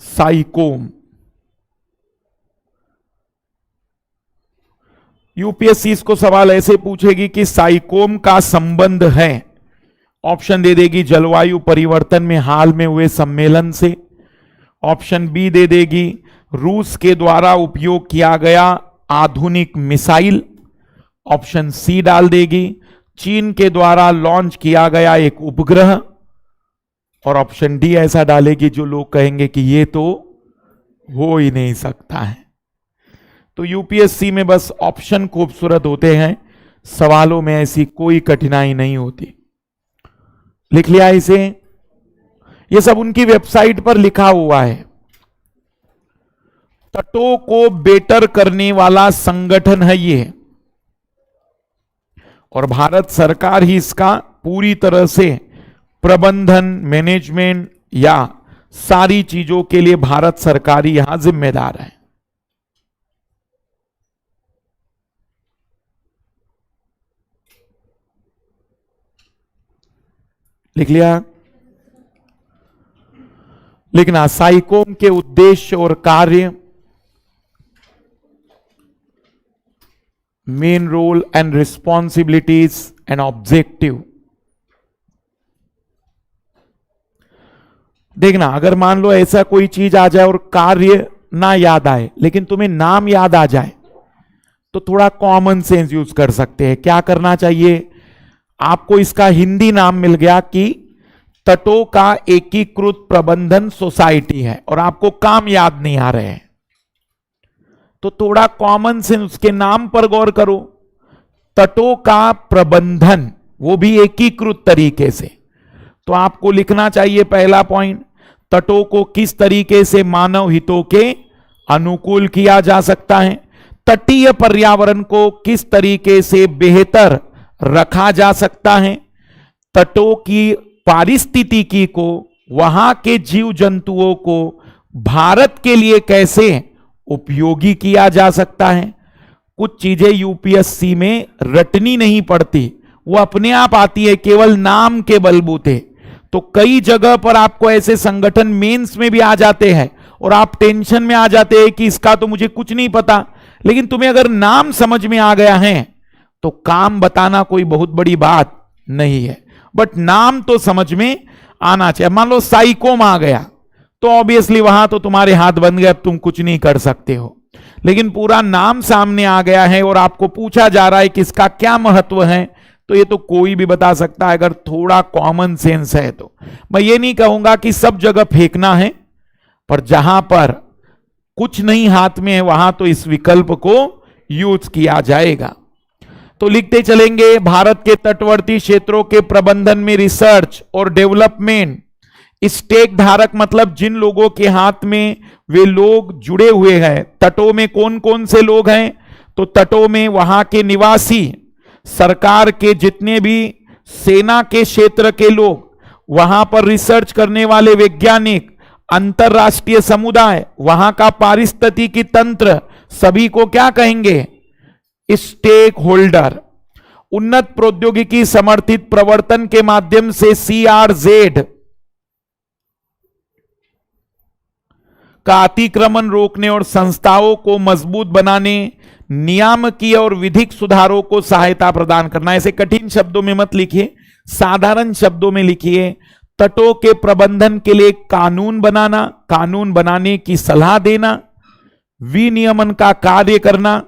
SICOM, UPSC इसको सवाल ऐसे पूछेगी कि साइकोम का संबंध है, option दे देगी जलवायु परिवर्तन में हाल में हुए सम्मेलन से, ऑप्शन बी दे देगी रूस के द्वारा उपयोग किया गया आधुनिक मिसाइल, ऑप्शन सी डाल देगी चीन के द्वारा लॉन्च किया गया एक उपग्रह, और ऑप्शन डी ऐसा डाले कि जो लोग कहेंगे कि ये तो हो ही नहीं सकता है। तो यूपीएससी में बस ऑप्शन खूबसूरत होते हैं, सवालों में ऐसी कोई कठिनाई नहीं होती। लिख लिया इसे? ये सब उनकी वेबसाइट पर लिखा हुआ है। तटों को बेटर करने वाला संगठन है ये, और भारत सरकार ही इसका पूरी तरह से प्रबंधन, मैनेजमेंट या सारी चीजों के लिए भारत सरकार ही यहां जिम्मेदार है। लिख लिया? लिखना, साइकोम के उद्देश्य और कार्य, main role and responsibilities and objective. देखना, अगर मान लो ऐसा कोई चीज आ जाए और कार्य ना याद आए लेकिन तुम्हें नाम याद आ जाए, तो थोड़ा कॉमन सेंस यूज कर सकते हैं। क्या करना चाहिए? आपको इसका हिंदी नाम मिल गया कि तटों का एकीकृत प्रबंधन सोसाइटी है, और आपको काम याद नहीं आ रहे हैं, तो थोड़ा कॉमन सेंस उसके नाम पर गौर करो। तटों का प्रबंधन, वो भी एकीकृत तरीके से। तो आपको लिखना चाहिए पहला पॉइंट, तटों को किस तरीके से मानव हितों के अनुकूल किया जा सकता है, तटीय पर्यावरण को किस तरीके से बेहतर रखा जा सकता है, तटों की पारिस्थितिकी को, वहां के जीव जंतुओं को भारत के लिए कैसे उपयोगी किया जा सकता है। कुछ चीजें यूपीएससी में रटनी नहीं पड़ती, वो अपने आप आती है, केवल नाम के बलबूते। तो कई जगह पर आपको ऐसे संगठन मेंस में भी आ जाते हैं और आप टेंशन में आ जाते हैं कि इसका तो मुझे कुछ नहीं पता, लेकिन तुम्हें अगर नाम समझ में आ गया है तो काम बताना कोई बहुत बड़ी बात नहीं है, बट नाम तो समझ में आना चाहिए। मान लो साइकोम आ गया तो ऑब्वियसली वहां तो तुम्हारे हाथ बंद गए, अब तुम कुछ नहीं कर सकते हो, लेकिन पूरा नाम सामने आ गया है और आपको पूछा जा रहा है कि इसका क्या महत्व है, तो ये तो कोई भी बता सकता है अगर थोड़ा कॉमन सेंस है तो। मैं ये नहीं कहूंगा कि सब जगह फेंकना है, पर जहां पर कुछ नहीं हाथ में है वहां तो इस विकल्प को यूज किया जाएगा। तो लिखते चलेंगे, भारत के तटवर्ती क्षेत्रों के प्रबंधन में रिसर्च और डेवलपमेंट, स्टेक धारक मतलब जिन लोगों के हाथ में वे लोग जुड़े हुए हैं। तटों में कौन कौन से लोग हैं? तो तटों में वहां के निवासी, सरकार के जितने भी सेना के क्षेत्र के लोग, वहां पर रिसर्च करने वाले वैज्ञानिक, अंतरराष्ट्रीय समुदाय, वहां का पारिस्थितिकी तंत्र, सभी को क्या कहेंगे? Stakeholder. उन्नत प्रौद्योगिकी समर्थित प्रवर्तन के माध्यम से CRZ का अतिक्रमण रोकने और संस्थाओं को मजबूत बनाने, नियामकीय और विधिक सुधारों को सहायता प्रदान करना। ऐसे कठिन शब्दों में मत लिखिए, साधारण शब्दों में लिखिए। तटों के प्रबंधन के लिए कानून बनाना, कानून बनाने की सलाह देना, विनियमन का कार्य करना,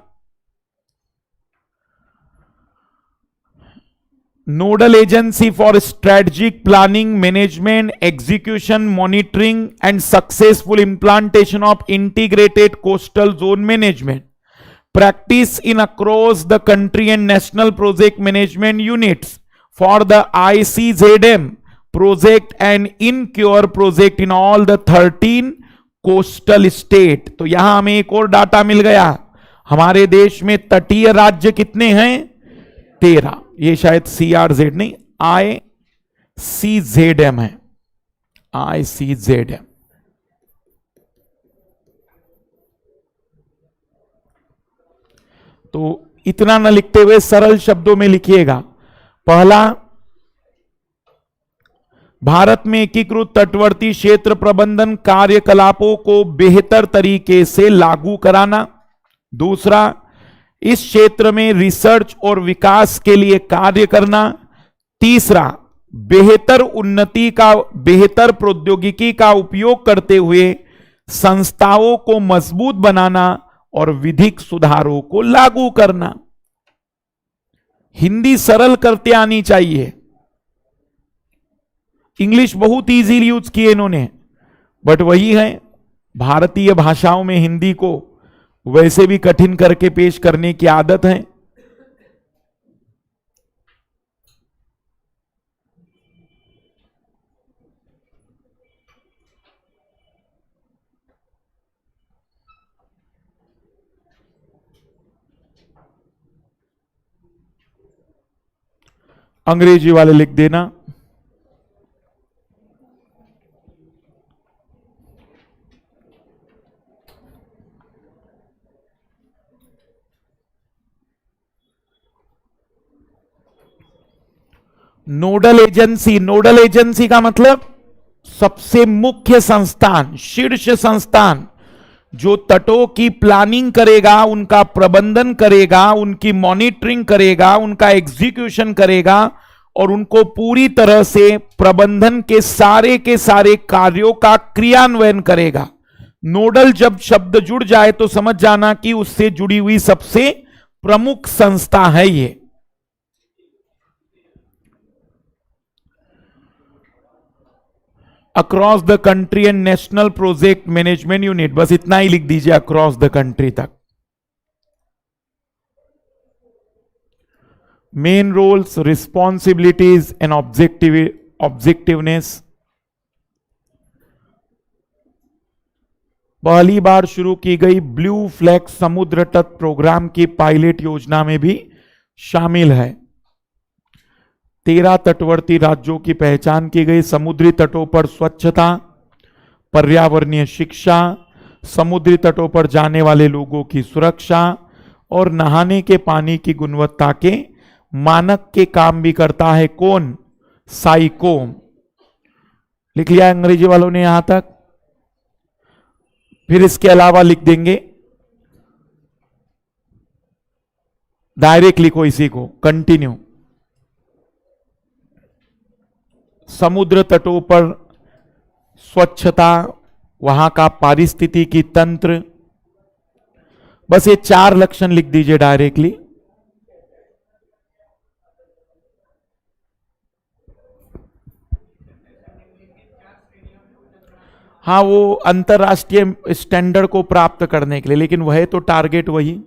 nodal agency for strategic planning, management, execution, monitoring and successful implantation of integrated coastal zone management, practice in across the country and national project management units for the ICZM project and INCURE project in all the 13 coastal state। तो यहां हमें एक और data मिल गया, हमारे देश में तटीय राज्य कितने हैं? 13। ये शायद CRZ नहीं, ICZM है, ICZM। तो इतना न लिखते हुए सरल शब्दों में लिखिएगा। पहला, भारत में एकीकृत तटवर्ती क्षेत्र प्रबंधन कार्यकलापों को बेहतर तरीके से लागू कराना। दूसरा, इस क्षेत्र में रिसर्च और विकास के लिए कार्य करना। तीसरा, बेहतर उन्नति का, बेहतर प्रौद्योगिकी का उपयोग करते हुए संस्थाओं को मजबूत बनाना और विधिक सुधारों को लागू करना। हिंदी सरल करते आनी चाहिए। इंग्लिश बहुत इजीली यूज किए इन्होंने, बट वही है, भारतीय भाषाओं में हिंदी को वैसे भी कठिन करके पेश करने की आदत है। अंग्रेजी वाले लिख देना। नोडल एजेंसी, नोडल एजेंसी का मतलब सबसे मुख्य संस्थान, शीर्ष संस्थान, जो तटों की प्लानिंग करेगा, उनका प्रबंधन करेगा, उनकी मॉनिटरिंग करेगा, उनका एग्जीक्यूशन करेगा और उनको पूरी तरह से प्रबंधन के सारे कार्यों का क्रियान्वयन करेगा। नोडल जब शब्द जुड़ जाए तो समझ जाना कि उससे जुड़ी हुई सबसे प्रमुख संस्था है ये। Across the country and national project management unit, बस इतना ही लिख दीजिए अक्रॉस द कंट्री तक। Main roles, responsibilities and objectiveness. पहली बार शुरू की गई ब्लू फ्लैग समुद्र तट प्रोग्राम की पायलट योजना में भी शामिल है। 13 तटवर्ती राज्यों की पहचान की गई। समुद्री तटों पर स्वच्छता, पर्यावरणीय शिक्षा, समुद्री तटों पर जाने वाले लोगों की सुरक्षा और नहाने के पानी की गुणवत्ता के मानक के काम भी करता है कौन? साइकोम। लिख लिया अंग्रेजी वालों ने यहां तक। फिर इसके अलावा लिख देंगे, डायरेक्ट लिखो इसी को, कंटिन्यू। समुद्र तटों पर स्वच्छता, वहां का पारिस्थितिकी तंत्र, बस ये 4 लक्षण लिख दीजिए डायरेक्टली। हाँ, वो अंतरराष्ट्रीय स्टैंडर्ड को प्राप्त करने के लिए, लेकिन वह तो टारगेट वही।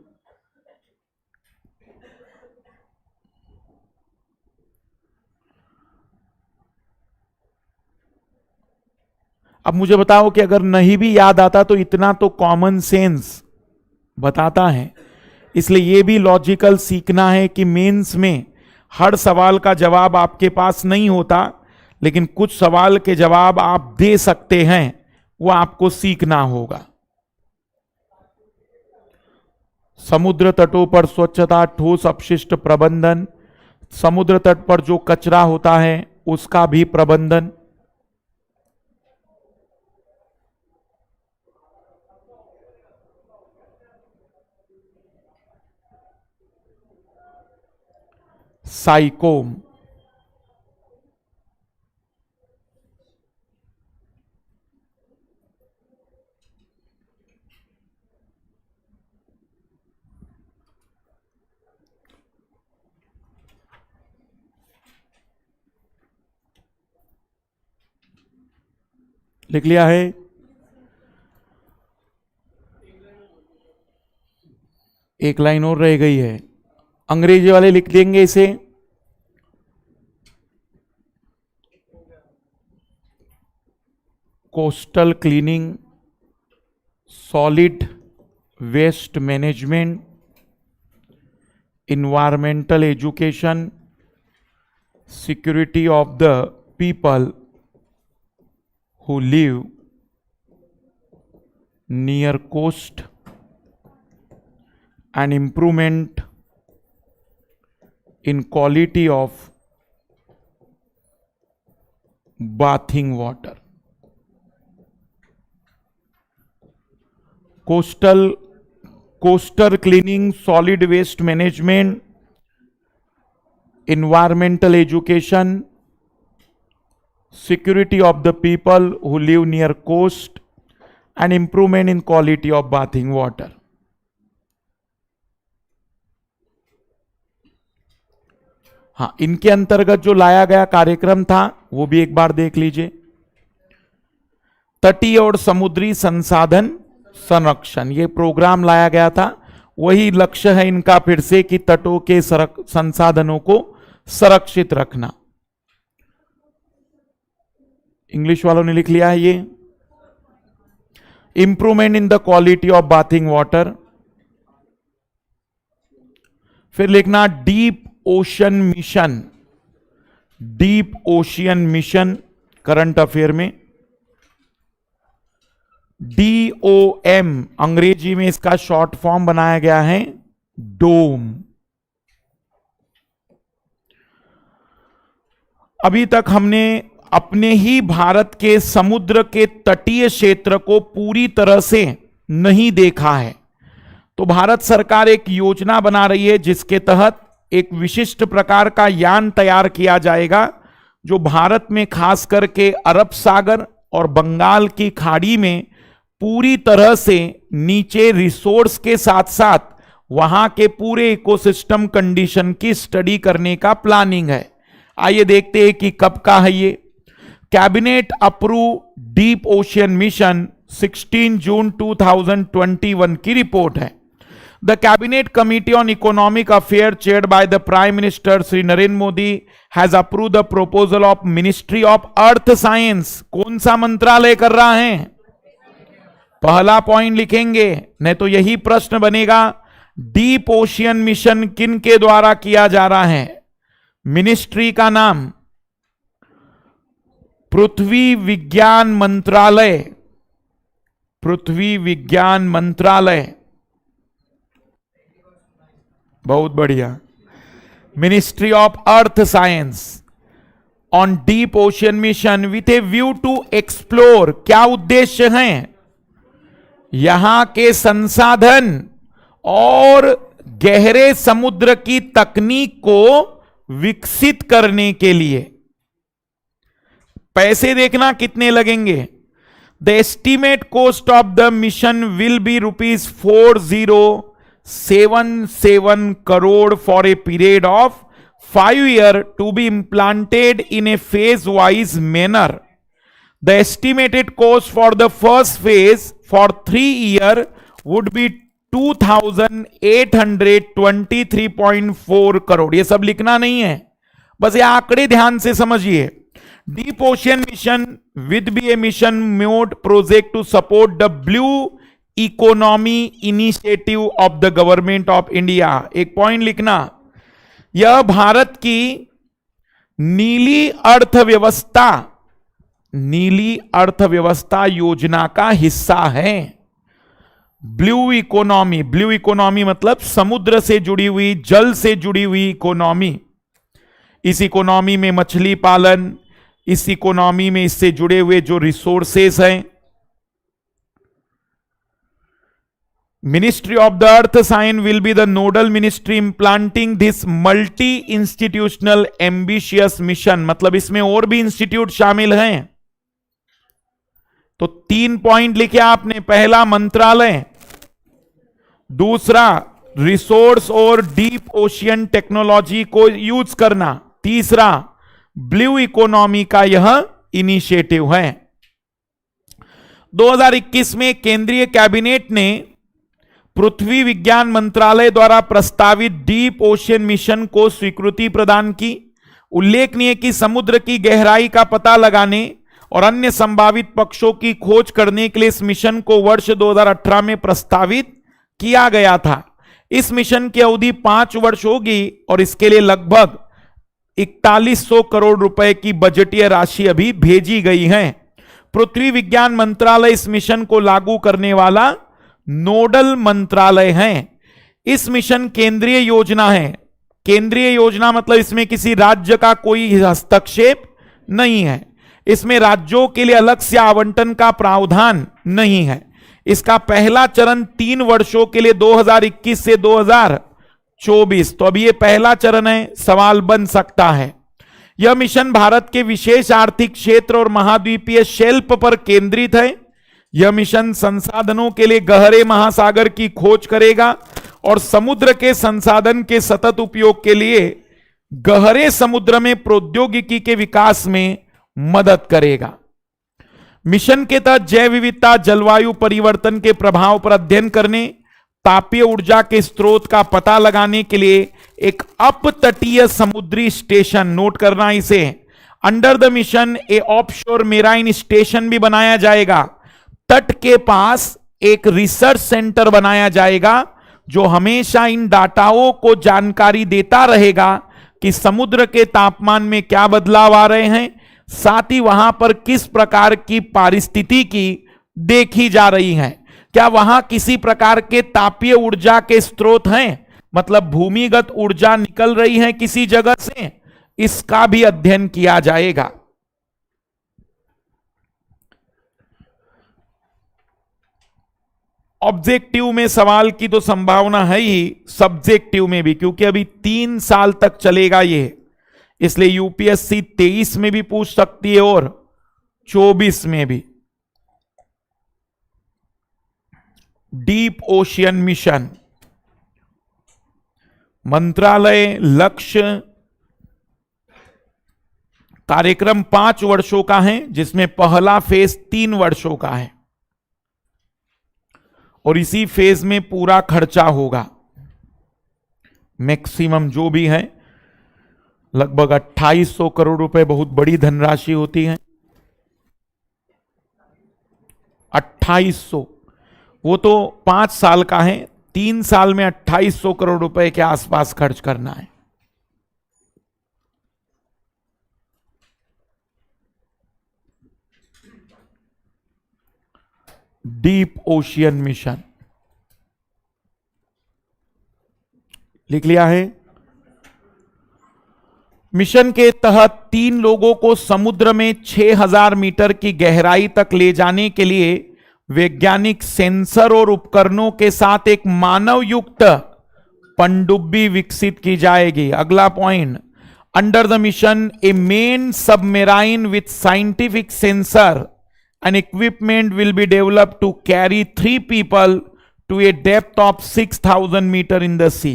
अब मुझे बताओ कि अगर नहीं भी याद आता तो इतना तो कॉमन सेंस बताता है। इसलिए यह भी लॉजिकल सीखना है कि मेंस में हर सवाल का जवाब आपके पास नहीं होता, लेकिन कुछ सवाल के जवाब आप दे सकते हैं, वो आपको सीखना होगा। समुद्र तटों पर स्वच्छता, ठोस अपशिष्ट प्रबंधन, समुद्र तट पर जो कचरा होता है उसका भी प्रबंधन। साइकोम। लिख लिया है? एक लाइन और रह गई है, अंग्रेजी वाले लिख देंगे इसे। Coastal cleaning, solid waste management, environmental education, security of the people who live near coast, and improvement in quality of bathing water. Coastal cleaning, solid waste management, environmental education, security of the people who live near coast, and improvement in quality of bathing water. हाँ, इनके अंतर्गत जो लाया गया कार्यक्रम था वो भी एक बार देख लीजिए। तटीय और समुद्री संसाधन संरक्षण, ये प्रोग्राम लाया गया था, वही लक्ष्य है इनका फिर से कि तटों के संसाधनों को संरक्षित रखना। इंग्लिश वालों ने लिख लिया है ये। Improvement in the quality of bathing water, फिर लिखना deep ocean mission, deep ocean mission current affair में। DOM अंग्रेजी में इसका शॉर्ट फॉर्म बनाया गया है डोम। अभी तक हमने अपने ही भारत के समुद्र के तटीय क्षेत्र को पूरी तरह से नहीं देखा है, तो भारत सरकार एक योजना बना रही है जिसके तहत एक विशिष्ट प्रकार का यान तैयार किया जाएगा जो भारत में खास करके अरब सागर और बंगाल की खाड़ी में पूरी तरह से नीचे रिसोर्स के साथ साथ वहां के पूरे इकोसिस्टम कंडीशन की स्टडी करने का प्लानिंग है। आइए देखते हैं कि कब का है ये। Cabinet approve deep ocean mission 16 जून 2021 की रिपोर्ट है। The cabinet committee on economic affair chaired by the prime minister Shri Narendra Modi has approve the proposal of ministry of earth science. कौन सा मंत्रालय कर रहा है? पहला पॉइंट लिखेंगे, नहीं तो यही प्रश्न बनेगा, डीप ओशियन मिशन किन के द्वारा किया जा रहा है? मिनिस्ट्री का नाम पृथ्वी विज्ञान मंत्रालय, पृथ्वी विज्ञान मंत्रालय, बहुत बढ़िया। Ministry of earth science on deep ocean mission with a view to explore, क्या उद्देश्य है? यहां के संसाधन और गहरे समुद्र की तकनीक को विकसित करने के लिए। पैसे देखना कितने लगेंगे। The estimate cost of the mission will be ₹4077 crore for a period of 5 years to be implanted in a phase wise manner. The estimated cost for the first phase for 3 years would be 2823.4 crore. ये सब लिखना नहीं है, बस ये आंकड़े ध्यान से समझिए। Deep ocean mission with be a mission mode project to support the blue economy initiative of the government of India. एक पॉइंट लिखना, यह भारत की नीली अर्थव्यवस्था, नीली अर्थव्यवस्था योजना का हिस्सा है। ब्लू इकोनॉमी, ब्लू इकोनॉमी मतलब समुद्र से जुड़ी हुई, जल से जुड़ी हुई इकोनॉमी। इस इकोनॉमी में मछली पालन, इस इकोनॉमी में इससे जुड़े हुए जो रिसोर्सेस हैं। Ministry of the earth science will be the nodal ministry implanting this multi institutional ambitious mission, मतलब इसमें और भी इंस्टीट्यूट शामिल हैं। तो 3 पॉइंट लिखे आपने, पहला मंत्रालय, दूसरा रिसोर्स और डीप ओशियन टेक्नोलॉजी को यूज करना, तीसरा ब्लू इकोनॉमी का यह इनिशिएटिव है। 2021 में केंद्रीय कैबिनेट ने पृथ्वी विज्ञान मंत्रालय द्वारा प्रस्तावित डीप ओशियन मिशन को स्वीकृति प्रदान की। उल्लेखनीय कि समुद्र की गहराई का पता लगाने और अन्य संभावित पक्षों की खोज करने के लिए इस मिशन को वर्ष 2018 में प्रस्तावित किया गया था। इस मिशन की अवधि 5 वर्ष होगी और इसके लिए लगभग 4100 करोड़ रुपए की बजटीय राशि अभी भेजी गई है। पृथ्वी विज्ञान मंत्रालय इस मिशन को लागू करने वाला नोडल मंत्रालय है। इस मिशन केंद्रीय योजना है। केंद्रीय योजना मतलब इसमें किसी राज्य का कोई हस्तक्षेप नहीं है, इसमें राज्यों के लिए अलग से आवंटन का प्रावधान नहीं है। इसका पहला चरण 3 वर्षों के लिए 2021 से 2024, तो अभी ये पहला चरण है, सवाल बन सकता है। यह मिशन भारत के विशेष आर्थिक क्षेत्र और महाद्वीपीय शेल्फ पर केंद्रित है। यह मिशन संसाधनों के लिए गहरे महासागर की खोज करेगा और समुद्र के संसाधन के सतत उपयोग के लिए गहरे समुद्र में प्रौद्योगिकी के विकास में मदद करेगा। मिशन के तहत जैव विविधता, जलवायु परिवर्तन के प्रभाव पर अध्ययन करने, तापीय ऊर्जा के स्रोत का पता लगाने के लिए एक अपतटीय समुद्री स्टेशन, नोट करना इसे, under the mission A offshore marine station भी बनाया जाएगा। तट के पास एक रिसर्च सेंटर बनाया जाएगा जो हमेशा इन डाटाओं को जानकारी देता रहेगा कि समुद्र के तापमान में क्या बदलाव आ रहे हैं, साथ ही वहां पर किस प्रकार की पारिस्थितिकी देखी जा रही है, क्या वहां किसी प्रकार के तापीय ऊर्जा के स्रोत हैं, मतलब भूमिगत ऊर्जा निकल रही है किसी जगह से, इसका भी अध्ययन किया जाएगा। ऑब्जेक्टिव में सवाल की तो संभावना है ही, सब्जेक्टिव में भी, क्योंकि अभी 3 साल तक चलेगा ये, इसलिए यूपीएससी 23 में भी पूछ सकती है और 24 में भी। डीप ओशियन मिशन मंत्रालय लक्ष्य कार्यक्रम 5 वर्षों का है, जिसमें पहला फेज 3 वर्षों का है और इसी फेज में पूरा खर्चा होगा। मैक्सिमम जो भी है लगभग 2800 करोड़ रुपए, बहुत बड़ी धनराशि होती है। 2800, वो तो 5 साल का है, 3 साल में 2800 करोड़ रुपए के आसपास खर्च करना है। डीप ओशियन मिशन लिख लिया है। मिशन के तहत 3 लोगों को समुद्र में 6000 मीटर की गहराई तक ले जाने के लिए वैज्ञानिक सेंसर और उपकरणों के साथ एक मानव युक्त पनडुब्बी विकसित की जाएगी। अगला point, under the mission a man submarine with scientific sensor and equipment will be developed to carry 3 people to a depth of 6000 metre in the sea.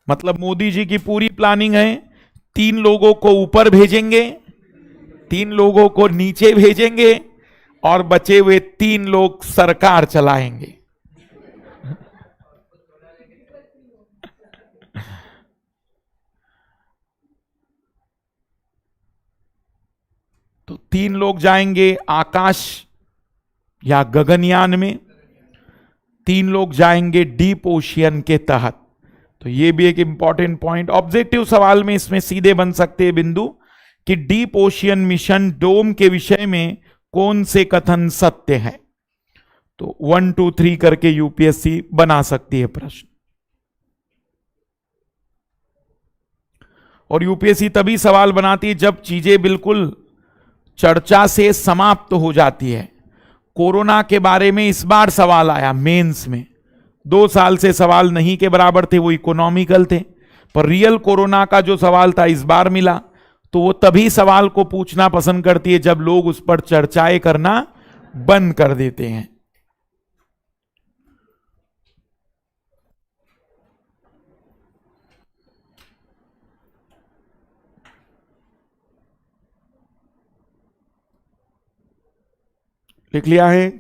मतलब मोदी जी की पूरी प्लानिंग है, 3 लोगों को ऊपर भेजेंगे, 3 लोगों को नीचे भेजेंगे और बचे हुए 3 लोग सरकार चलाएंगे। तो 3 लोग जाएंगे आकाश या गगनयान में, 3 लोग जाएंगे डीप ओशियन के तहत। तो ये भी एक इंपॉर्टेंट पॉइंट ऑब्जेक्टिव सवाल में इसमें सीधे बन सकते हैं बिंदु कि डीप ओशियन मिशन डोम के विषय में कौन से कथन सत्य है। तो 1 2 3 करके यूपीएससी बना सकती है प्रश्न। और यूपीएससी तभी सवाल बनाती है जब चीजें बिल्कुल चर्चा से समाप्त हो जाती है। कोरोना के बारे में इस बार सवाल आया मेंस में, 2 साल से सवाल नहीं के बराबर थे, वो इकोनॉमिकल थे, पर रियल कोरोना का जो सवाल था इस बार मिला। तो वो तभी सवाल को पूछना पसंद करती है जब लोग उस पर चर्चाएं करना बंद कर देते हैं। लिख लिया है।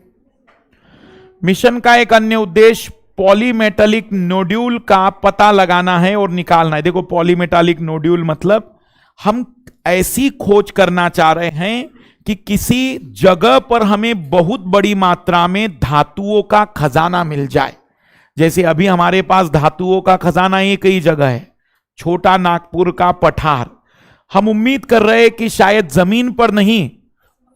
मिशन का एक अन्य उद्देश्य पॉलीमेटालिक नोड्यूल का पता लगाना है और निकालना है। देखो पॉलीमेटालिक नोड्यूल मतलब हम ऐसी खोज करना चाह रहे हैं कि किसी जगह पर हमें बहुत बड़ी मात्रा में धातुओं का खजाना मिल जाए। जैसे अभी हमारे पास धातुओं का खजाना एक ही जगह है, छोटा नागपुर का पठार। हम उम्मीद कर रहे हैं कि शायद जमीन पर नहीं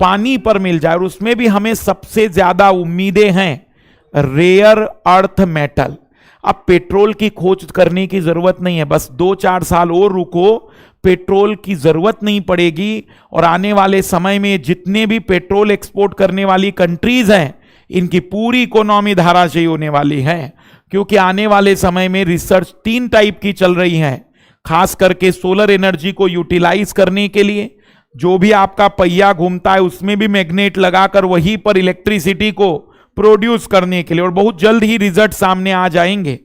पानी पर मिल जाए, और उसमें भी हमें सबसे ज्यादा उम्मीदें हैं रेयर अर्थ मेटल। अब पेट्रोल की खोज करने की जरूरत नहीं है, बस 2-4 साल और रुको, पेट्रोल की जरूरत नहीं पड़ेगी। और आने वाले समय में जितने भी पेट्रोल एक्सपोर्ट करने वाली कंट्रीज हैं, इनकी पूरी इकोनॉमी धाराशायी होने वाली है, क्योंकि आने वाले समय में रिसर्च 3 टाइप की चल रही है, खास करके सोलर एनर्जी को यूटिलाइज करने के लिए। जो भी आपका पहिया घूमता है उसमें भी मैग्नेट लगाकर वहीं पर इलेक्ट्रिसिटी को प्रोड्यूस करने के लिए, और बहुत जल्द ही रिजल्ट सामने आ जाएंगे।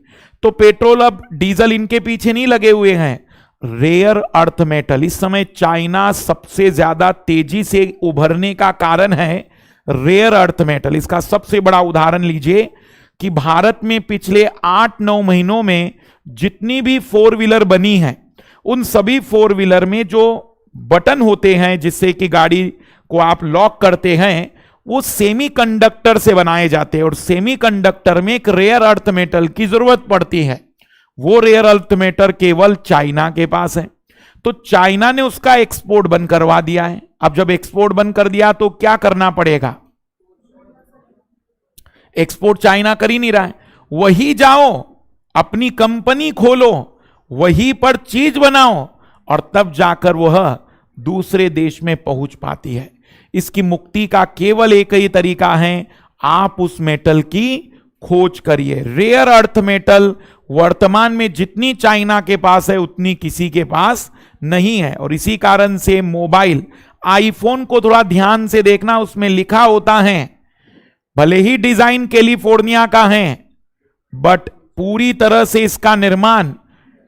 तो पेट्रोल अब डीजल इनके पीछे नहीं लगे हुए हैं, रेयर अर्थ मेटल। इस समय चाइना सबसे ज्यादा तेजी से उभरने का कारण है रेयर अर्थ मेटल। इसका सबसे बड़ा उदाहरण लीजिए कि भारत में पिछले 8-9 महीनों में जितनी भी 4 व्हीलर बनी है, उन सभी 4 व्हीलर में जो बटन होते हैं जिससे कि गाड़ी को आप लॉक करते हैं, वो सेमीकंडक्टर से बनाए जाते हैं और सेमीकंडक्टर में एक रेयर अर्थ मेटल की जरूरत पड़ती है। वो रेयर अर्थ मेटल केवल चाइना के पास है, तो चाइना ने उसका एक्सपोर्ट बंद करवा दिया है। अब जब एक्सपोर्ट बंद कर दिया तो क्या करना पड़ेगा? एक्सपोर्ट चाइना कर ही नहीं रहा है, वही जाओ अपनी कंपनी खोलो, वहीं पर चीज बनाओ और तब जाकर वह दूसरे देश में पहुंच पाती है। इसकी मुक्ति का केवल एक ही तरीका है, आप उस मेटल की खोज करिए। रेयर अर्थ मेटल वर्तमान में जितनी चाइना के पास है उतनी किसी के पास नहीं है। और इसी कारण से मोबाइल, आईफोन को थोड़ा ध्यान से देखना, उसमें लिखा होता है, भले ही डिजाइन कैलिफोर्निया का है, बट पूरी तरह से इसका निर्माण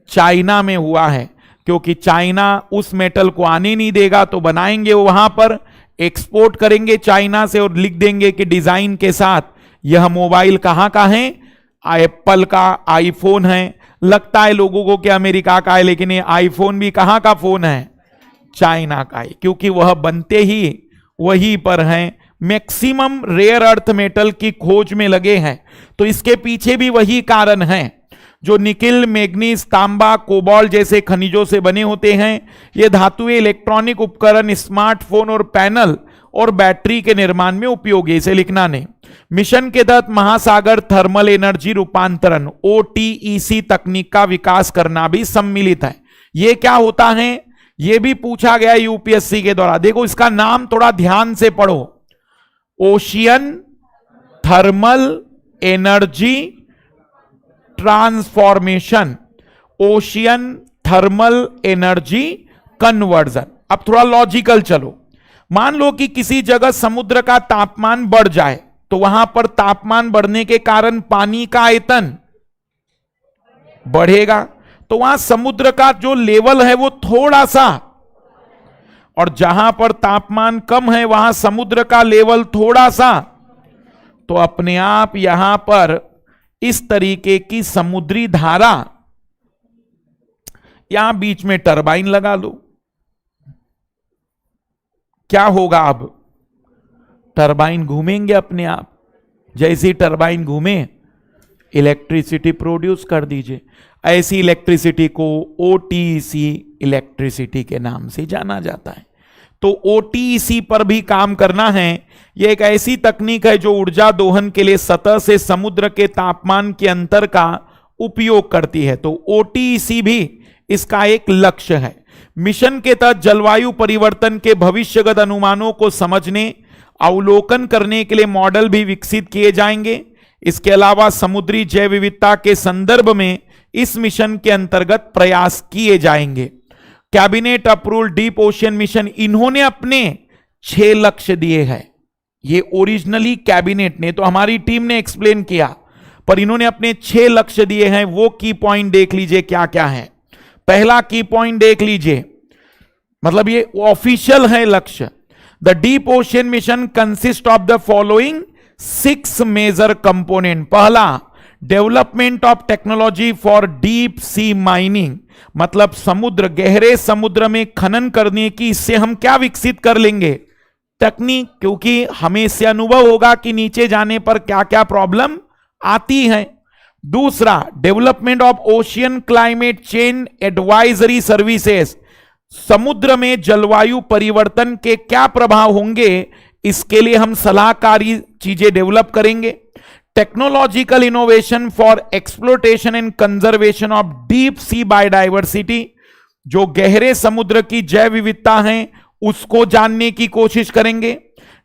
चाइना में हुआ है, क्योंकि चाइना उस मेटल को आने नहीं देगा। तो बनाएंगे वहां पर, एक्सपोर्ट करेंगे चाइना से और लिख देंगे कि डिजाइन के साथ यह मोबाइल कहां का है, एप्पल का आईफोन है। लगता है लोगों को कि अमेरिका का है, लेकिन ये आईफोन भी कहां का फोन है? चाइना का है, क्योंकि वह बनते ही वहीं पर हैं। मैक्सिमम रेयर अर्थ मेटल की खोज में लगे हैं, तो इसके पीछे भी वही कारण है। जो निकिल, मैग्नीज, तांबा, कोबाल्ट जैसे खनिजों से बने होते हैं, ये धातुएं इलेक्ट्रॉनिक उपकरण, स्मार्टफोन और पैनल और बैटरी के निर्माण में उपयोगी। इसे लिखना नहीं। मिशन के तहत महासागर थर्मल एनर्जी रूपांतरण OTEC तकनीक का विकास करना भी सम्मिलित है। यह क्या होता है, यह भी पूछा गया यूपीएससी के द्वारा। देखो इसका नाम थोड़ा ध्यान से पढ़ो, ocean thermal energy transformation, ocean thermal energy conversion. अब थोड़ा लॉजिकल चलो। मान लो कि किसी जगह समुद्र का तापमान बढ़ जाए, तो वहां पर तापमान बढ़ने के कारण पानी का आयतन बढ़ेगा, तो वहां समुद्र का जो लेवल है वो थोड़ा सा, और जहां पर तापमान कम है वहां समुद्र का लेवल थोड़ा सा, तो अपने आप यहां पर इस तरीके की समुद्री धारा, यहां बीच में टरबाइन लगा लो, क्या होगा? अब टरबाइन घूमेंगे अपने आप। जैसे ही टरबाइन घूमे, इलेक्ट्रिसिटी प्रोड्यूस कर दीजिए। ऐसी इलेक्ट्रिसिटी को OTEC इलेक्ट्रिसिटी के नाम से जाना जाता है। तो OTEC पर भी काम करना है। यह एक ऐसी तकनीक है जो ऊर्जा दोहन के लिए सतह से समुद्र के तापमान के अंतर का उपयोग करती है। तो OTEC भी इसका एक लक्ष्य है। मिशन के तहत जलवायु परिवर्तन के भविष्यगत अनुमानों को समझने, अवलोकन करने के लिए मॉडल भी विकसित किए जाएंगे। इसके अलावा समुद्री जैव विविधता के संदर्भ में इस मिशन के अंतर्गत प्रयास किए जाएंगे। Cabinet approved deep ocean mission, इन्होंने अपने 6 लक्ष्य दिए हैं। ये ओरिजिनली कैबिनेट ने, तो हमारी टीम ने एक्सप्लेन किया, पर इन्होंने अपने 6 लक्ष्य दिए हैं। वो की पॉइंट देख लीजिए क्या क्या है। पहला की पॉइंट देख लीजिए, मतलब ये ऑफिशियल है लक्ष्य। The deep ocean mission consist of the following 6 major component. पहला, development of technology for deep sea mining, मतलब समुद्र, गहरे समुद्र में खनन करने की, इससे हम क्या विकसित कर लेंगे? तकनीक, क्योंकि हमें इससे अनुभव होगा कि नीचे जाने पर क्या क्या प्रॉब्लम आती है। दूसरा, development of ocean climate change advisory services, समुद्र में जलवायु परिवर्तन के क्या प्रभाव होंगे, इसके लिए हम सलाहकारी चीजें डेवलप करेंगे। Technological innovation for exploitation and conservation of deep sea biodiversity, जो गहरे समुद्र की जैव विविधता है उसको जानने की कोशिश करेंगे।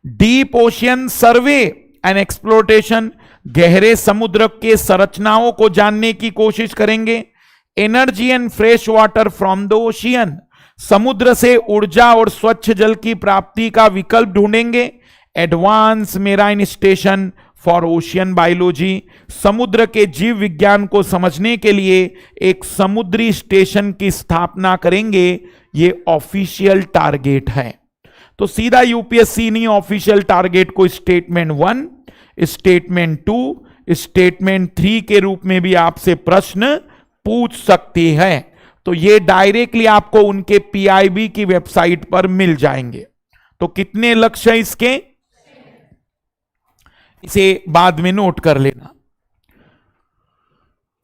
Deep ocean survey and exploitation, गहरे समुद्र के संरचनाओं को जानने की कोशिश करेंगे। Energy and fresh water from the ocean, समुद्र से ऊर्जा और स्वच्छ जल की प्राप्ति का विकल्प ढूंढेंगे। Advance marine station for ocean biology. समुद्र के जीव विज्ञान को समझने के लिए एक समुद्री स्टेशन की स्थापना करेंगे, ये ऑफिशियल टारगेट है। तो सीधा यूपीएससी नहीं ऑफिशियल टारगेट को स्टेटमेंट 1, स्टेटमेंट 2, स्टेटमेंट 3 के रूप में भी आपसे प्रश्न पूछ सकती है। तो ये डायरेक्टली आपको उनके पीआईबी की वेबसाइट पर मिल जाएंगे। तो कितने लक्ष्य हैं इसके, इसे बाद में नोट कर लेना।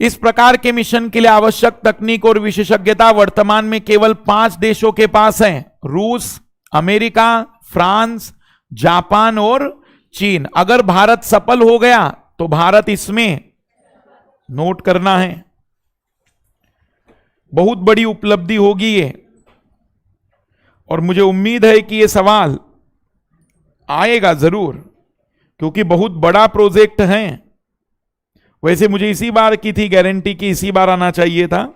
इस प्रकार के मिशन के लिए आवश्यक तकनीक और विशेषज्ञता वर्तमान में केवल 5 देशों के पास है, रूस, अमेरिका, फ्रांस, जापान और चीन। अगर भारत सफल हो गया तो भारत इसमें नोट करना है, बहुत बड़ी उपलब्धि होगी ये। और मुझे उम्मीद है कि ये सवाल आएगा जरूर, क्योंकि बहुत बड़ा प्रोजेक्ट है। वैसे मुझे इसी बार की थी गारंटी कि इसी बार आना चाहिए था।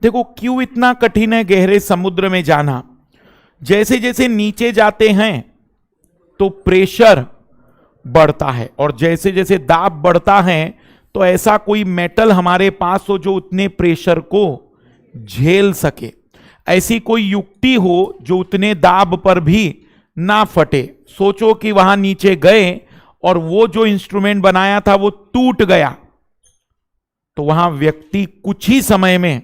देखो क्यों इतना कठिन है गहरे समुद्र में जाना। जैसे जैसे नीचे जाते हैं तो प्रेशर बढ़ता है, और जैसे जैसे दाब बढ़ता है तो ऐसा कोई मेटल हमारे पास हो जो उतने प्रेशर को झेल सके, ऐसी कोई युक्ति हो जो उतने दाब पर भी ना फटे। सोचो कि वहां नीचे गए और वो जो इंस्ट्रूमेंट बनाया था वो टूट गया, तो वहां व्यक्ति कुछ ही समय में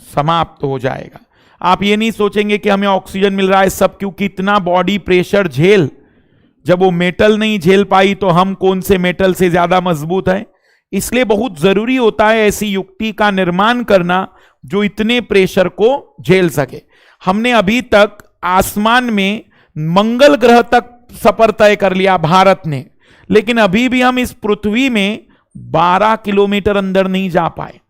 समाप्त हो जाएगा। आप ये नहीं सोचेंगे कि हमें ऑक्सीजन मिल रहा है सब, क्योंकि इतना बॉडी प्रेशर झेल, जब वो मेटल नहीं झेल पाई तो हम कौन से मेटल से ज्यादा मजबूत है। इसलिए बहुत जरूरी होता है ऐसी युक्ति का निर्माण करना जो इतने प्रेशर को झेल सके। हमने अभी तक आसमान में मंगल ग्रह तक सफर तय कर लिया भारत ने, लेकिन अभी भी हम इस पृथ्वी में 12 किलोमीटर अंदर नहीं जा पाए,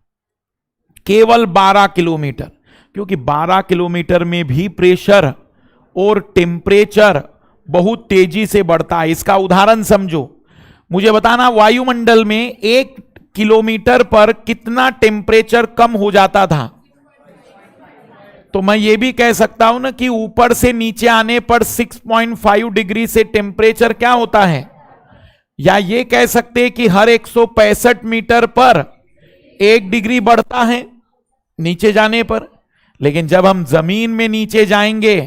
केवल 12 किलोमीटर, क्योंकि 12 किलोमीटर में भी प्रेशर और टेम्परेचर बहुत तेजी से बढ़ता है। इसका उदाहरण समझो, मुझे बताना वायुमंडल में 1 किलोमीटर पर कितना टेम्परेचर कम हो जाता था। तो मैं ये भी कह सकता हूं ना कि ऊपर से नीचे आने पर 6.5 डिग्री से टेम्परेचर क्या होता है, या ये कह सकते हैं कि हर 165 मीटर पर 1 डिग्री बढ़ता है नीचे जाने पर। लेकिन जब हम जमीन में नीचे जाएंगे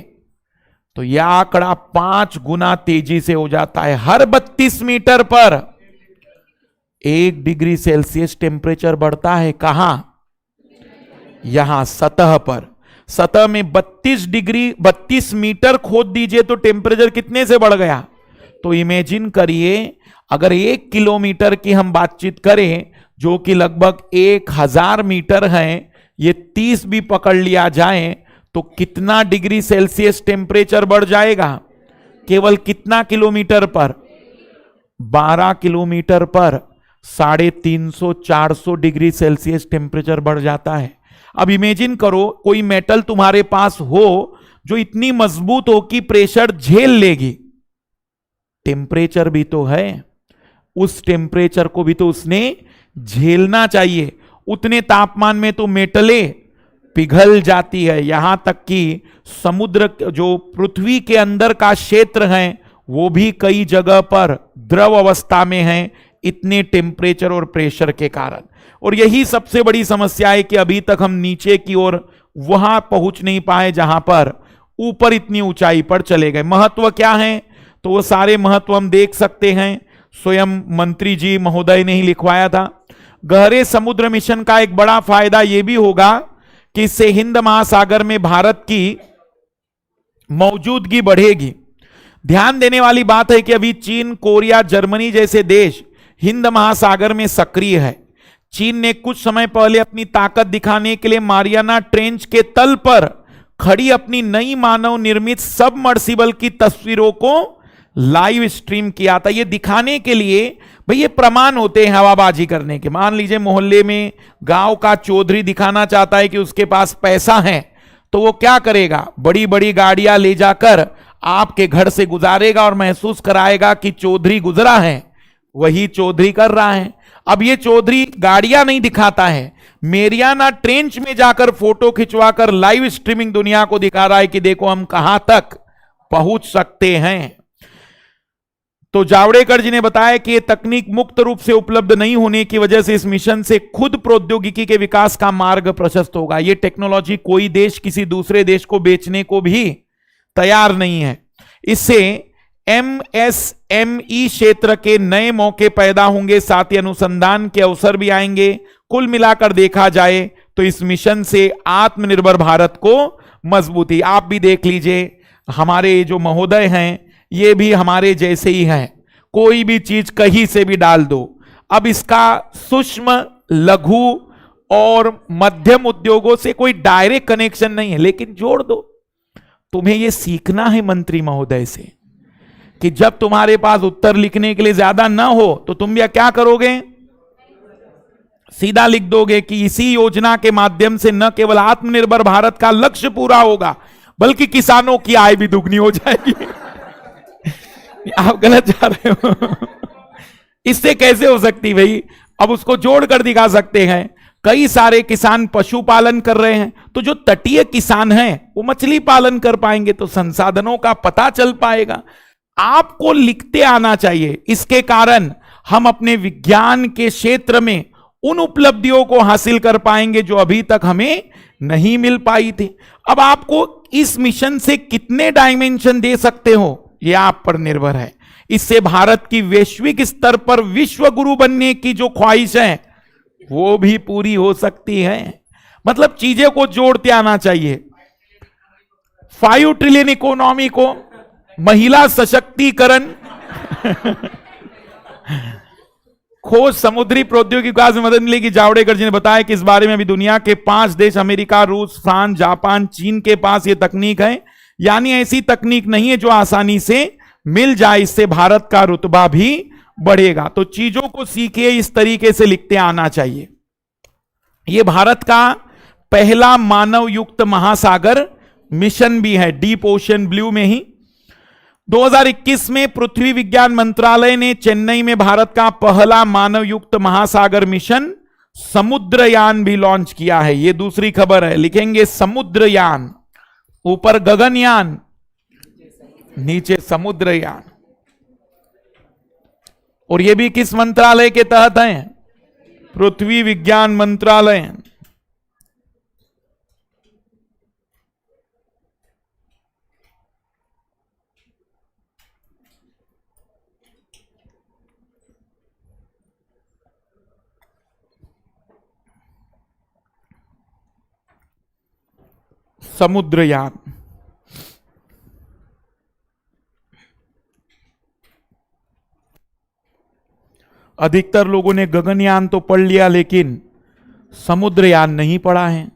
तो यह आंकड़ा 5 गुना तेजी से हो जाता है। हर 32 मीटर पर 1 डिग्री सेल्सियस टेम्परेचर बढ़ता है। कहां, यहां सतह पर। सतह में 32 मीटर खोद दीजिए तो टेम्परेचर कितने से बढ़ गया। तो इमेजिन करिए, अगर 1 किलोमीटर की हम बातचीत करें जो कि लगभग 1000 मीटर है, ये 30 भी पकड़ लिया जाए तो कितना डिग्री सेल्सियस टेम्परेचर बढ़ जाएगा। केवल कितना किलोमीटर पर, 12 किलोमीटर पर 350-400 डिग्री सेल्सियस टेम्परेचर बढ़ जाता है। अब इमेजिन करो कोई मेटल तुम्हारे पास हो जो इतनी मजबूत हो कि प्रेशर झेल लेगी। टेम्परेचर भी तो है, उस टेम्परेचर को भी तो उसने झेलना चाहिए। उतने तापमान में तो मेटलें पिघल जाती है। यहां तक कि समुद्र जो पृथ्वी के अंदर का क्षेत्र है वो भी कई जगह पर द्रव अवस्था में है, इतने टेम्परेचर और प्रेशर के कारण। और यही सबसे बड़ी समस्या है कि अभी तक हम नीचे की ओर वहां पहुंच नहीं पाए जहां पर ऊपर इतनी ऊंचाई पर चले गए। महत्व क्या है, तो वो सारे महत्व हम देख सकते हैं, स्वयं मंत्री जी महोदय ने ही लिखवाया था। गहरे समुद्र मिशन का एक बड़ा फायदा यह भी होगा कि इससे हिंद महासागर में भारत की मौजूदगी बढ़ेगी। ध्यान देने वाली बात है कि अभी चीन, कोरिया, जर्मनी जैसे देश हिंद महासागर में सक्रिय है। चीन ने कुछ समय पहले अपनी ताकत दिखाने के लिए मारियाना ट्रेंच के तल पर खड़ी अपनी नई मानव निर्मित सबमर्सिबल की तस्वीरों को लाइव स्ट्रीम किया था। यह दिखाने के लिए, भाई ये प्रमाण होते हैं हवाबाजी करने के। मान लीजिए मोहल्ले में गांव का चौधरी दिखाना चाहता है कि उसके पास पैसा है, तो वो क्या करेगा, बड़ी बड़ी गाड़ियां ले जाकर आपके घर से गुजारेगा और महसूस कराएगा कि चौधरी गुजरा है। वही चौधरी कर रहा है। अब ये चौधरी गाड़ियां नहीं दिखाता है, मेरियाना ट्रेंच में जाकर फोटो खिंचवाकर लाइव स्ट्रीमिंग दुनिया को दिखा रहा है कि देखो हम कहां तक पहुंच सकते हैं। तो जावड़ेकर जी ने बताया कि यह तकनीक मुक्त रूप से उपलब्ध नहीं होने की वजह से इस मिशन से खुद प्रौद्योगिकी के विकास का मार्ग प्रशस्त होगा। यह टेक्नोलॉजी कोई देश किसी दूसरे देश को बेचने को भी तैयार नहीं है। इससे एमएसएमई क्षेत्र के नए मौके पैदा होंगे, साथ ही अनुसंधान के अवसर भी आएंगे। कुल मिलाकर देखा जाए तो इस मिशन से आत्मनिर्भर भारत को मजबूती। आप भी देख लीजिए, हमारे जो महोदय हैं ये भी हमारे जैसे ही हैं। कोई भी चीज कहीं से भी डाल दो। अब इसका सूक्ष्म, लघु और मध्यम उद्योगों से कोई डायरेक्ट कनेक्शन नहीं है, लेकिन जोड़ दो। तुम्हें यह सीखना है मंत्री महोदय से कि जब तुम्हारे पास उत्तर लिखने के लिए ज्यादा ना हो तो तुम भी क्या करोगे, सीधा लिख दोगे कि इसी योजना के माध्यम से न केवल आत्मनिर्भर भारत का लक्ष्य पूरा होगा बल्कि किसानों की आय भी दुगनी हो जाएगी। आप गलत जा रहे हो। इससे कैसे हो सकती भाई? अब उसको जोड़कर दिखा सकते हैं। कई सारे किसान पशुपालन कर रहे हैं, तो जो तटीय किसान हैं वो मछली पालन कर पाएंगे, तो संसाधनों का पता चल पाएगा। आपको लिखते आना चाहिए। इसके कारण हम अपने विज्ञान के क्षेत्र में उन उपलब्धियों को हासिल कर पाएंगे जो अभी तक हमें नहीं मिल पाई थी। अब आपको इस मिशन से कितने डायमेंशन दे सकते हो यह आप पर निर्भर है। इससे भारत की वैश्विक स्तर पर विश्व गुरु बनने की जो ख्वाहिश है वो भी पूरी हो सकती है। मतलब चीजें को जोड़ते आना चाहिए। 5 ट्रिलियन इकोनॉमी को, महिला सशक्तिकरण, खोज, समुद्री प्रौद्योगिकी विकास में मदद मिलेगी। जावड़ेकर जी ने बताया कि इस बारे में अभी दुनिया के 5 देश अमेरिका, रूस, फ्रांस, जापान, चीन के पास यह तकनीक है। यानी ऐसी तकनीक नहीं है जो आसानी से मिल जाए। इससे भारत का रुतबा भी बढ़ेगा। तो चीजों को सीखिए, इस तरीके से लिखते आना चाहिए। यह भारत का पहला मानव युक्त महासागर मिशन भी है, डीप ओशन ब्लू में ही। 2021 में पृथ्वी विज्ञान मंत्रालय ने चेन्नई में भारत का पहला मानव युक्त महासागर मिशन समुद्रयान भी लॉन्च किया है। यह दूसरी खबर है, लिखेंगे समुद्रयान, ऊपर गगनयान, नीचे समुद्रयान। और यह भी किस मंत्रालय के तहत है? पृथ्वी विज्ञान मंत्रालय। समुद्रयान। अधिकतर लोगों ने गगनयान तो पढ़ लिया लेकिन समुद्रयान नहीं पढ़ा है।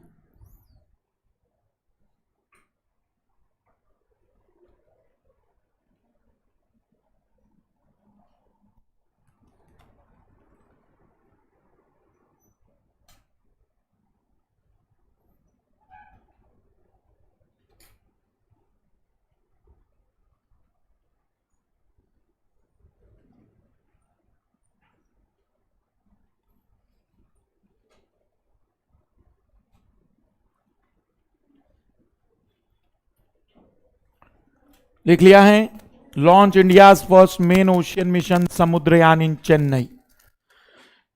लिख लिया है, launch India's first man ocean mission Samudrayaan in Chennai.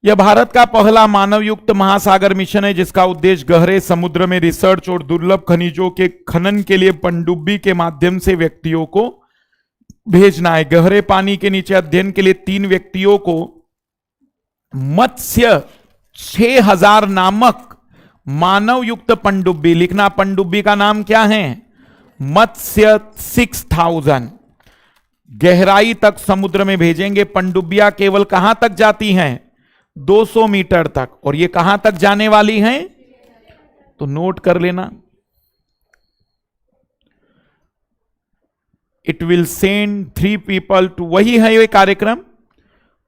यह भारत का पहला मानव युक्त महासागर मिशन है जिसका उद्देश्य गहरे समुद्र में रिसर्च और दुर्लभ खनिजों के खनन के लिए पनडुब्बी के माध्यम से व्यक्तियों को भेजना है। गहरे पानी के नीचे अध्ययन के लिए 3 व्यक्तियों को मत्स्य 6000 नामक मानव युक्त पनडुब्बी, लिखना पनडुब्बी का नाम क्या है? मत्स्य 6000 गहराई तक समुद्र में भेजेंगे। पनडुब्बियां केवल कहां तक जाती हैं? 200 मीटर तक। और ये कहां तक जाने वाली हैं? तो नोट कर लेना। It will send 3 people to, वही है ये कार्यक्रम,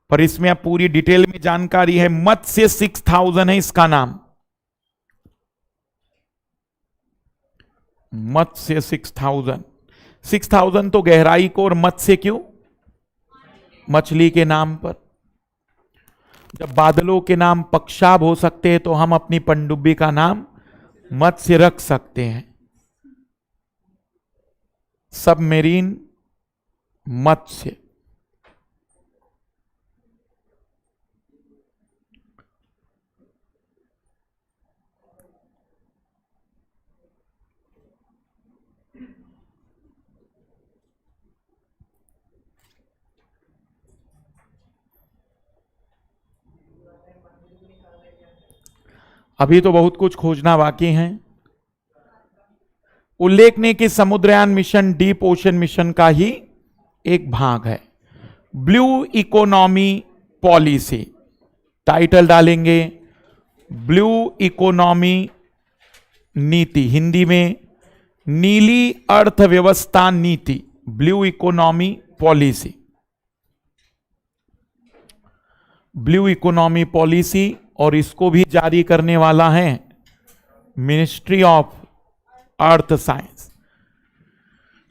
पर इसमें अब पूरी डिटेल में जानकारी है। मत्स्य 6000 है इसका नाम, मत्स्य 6000 तो गहराई को, और मत्स्य क्यों? मछली के नाम पर। जब बादलों के नाम पक्षाब हो सकते हैं तो हम अपनी पनडुब्बी का नाम मत्स्य रख सकते हैं। सबमरीन मत्स्य। अभी तो बहुत कुछ खोजना बाकी है। उल्लेखनीय कि Samudrayaan mission deep ocean mission का ही एक भाग है। ब्लू इकोनॉमी पॉलिसी, टाइटल डालेंगे ब्लू इकोनॉमी नीति, हिंदी में नीली अर्थव्यवस्था नीति, blue economy policy. Blue economy policy, और इसको भी जारी करने वाला है ministry of earth science.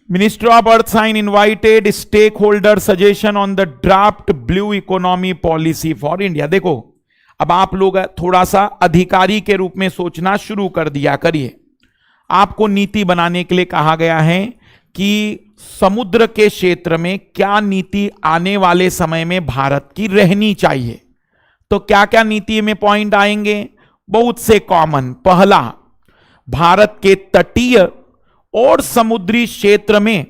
Ministry of earth science invited stakeholder suggestion on the draft blue economy policy for India. देखो, अब आप लोग थोड़ा सा अधिकारी के रूप में सोचना शुरू कर दिया करिए। आपको नीति बनाने के लिए कहा गया है कि समुद्र के क्षेत्र में क्या नीति आने वाले समय में भारत की रहनी चाहिए। तो क्या क्या नीति में पॉइंट आएंगे? बहुत से कॉमन। पहला, भारत के तटीय और समुद्री क्षेत्र में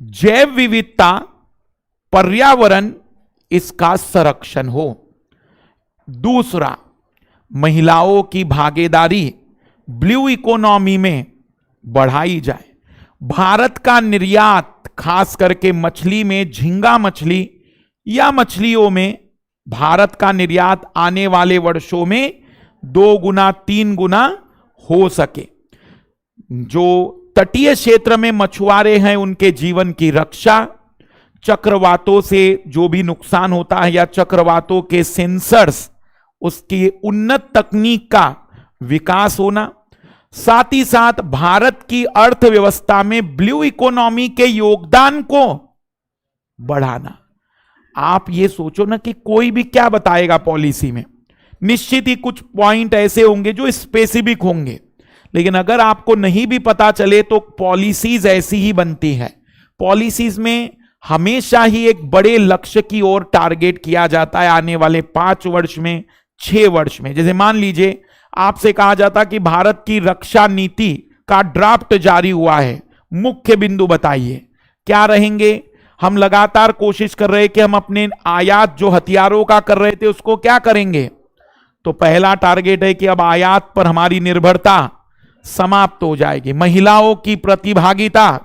जैव विविधता, पर्यावरण, इसका संरक्षण हो। दूसरा, महिलाओं की भागीदारी ब्लू इकोनॉमी में बढ़ाई जाए। भारत का निर्यात खास करके मछली में, झींगा मछली या मछलियों में भारत का निर्यात आने वाले वर्षों में 2 गुना 3 गुना हो सके। जो तटीय क्षेत्र में मछुआरे हैं उनके जीवन की रक्षा, चक्रवातों से जो भी नुकसान होता है या चक्रवातों के सेंसर्स, उसकी उन्नत तकनीक का विकास होना, साथ ही साथ भारत की अर्थव्यवस्था में ब्लू इकोनॉमी के योगदान को बढ़ाना। आप ये सोचो ना कि कोई भी क्या बताएगा पॉलिसी में, निश्चित ही कुछ पॉइंट ऐसे होंगे जो स्पेसिफिक होंगे, लेकिन अगर आपको नहीं भी पता चले तो पॉलिसीज ऐसी ही बनती है। पॉलिसीज में हमेशा ही एक बड़े लक्ष्य की ओर टारगेट किया जाता है, आने वाले 5 वर्ष में, 6 वर्ष में। जैसे मान लीजिए आपसे कहा जाता कि भारत की रक्षा नीति का ड्राफ्ट जारी हुआ है, मुख्य बिंदु बताइए, क्या रहेंगे? हम लगातार कोशिश कर रहे हैं कि हम अपने आयात जो हथियारों का कर रहे थे उसको क्या करेंगे। तो पहला टारगेट है कि अब आयात पर हमारी निर्भरता समाप्त हो जाएगी। महिलाओं की प्रतिभागिता,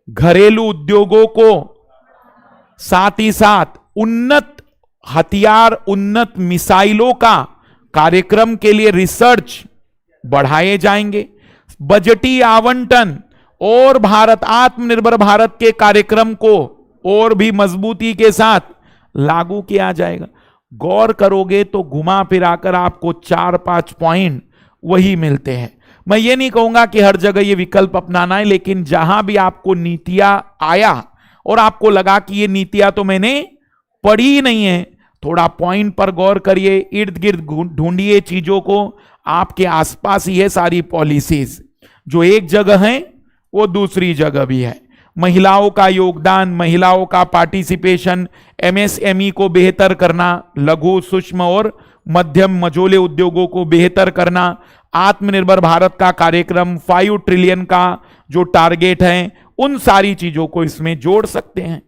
घरेलू उद्योगों को, साथ ही साथ उन्नत हथियार, उन्नत मिसाइलों का कार्यक्रम के लिए रिसर्च बढ़ाए जाएंगे। बजटीय आवंटन और भारत आत्मनिर्भर भारत के कार्यक्रम को और भी मजबूती के साथ लागू किया जाएगा। गौर करोगे तो घुमा फिराकर आपको 4-5 पॉइंट वही मिलते हैं। मैं ये नहीं कहूंगा कि हर जगह ये विकल्प अपनाना है, लेकिन जहां भी आपको नीतियां आया और आपको लगा कि ये नीतियां तो मैंने पढ़ी ही नहीं है, थोड़ा पॉइंट पर गौर करिए, इर्द गिर्द ढूंढिए चीजों को। आपके आसपास ही है सारी पॉलिसीज, जो एक जगह है वो दूसरी जगह भी है। महिलाओं का योगदान, महिलाओं का पार्टिसिपेशन, एमएसएमई को बेहतर करना, लघु सूक्ष्म और मध्यम मझोले उद्योगों को बेहतर करना, आत्मनिर्भर भारत का कार्यक्रम, 5 ट्रिलियन का जो टारगेट है, उन सारी चीजों को इसमें जोड़ सकते हैं।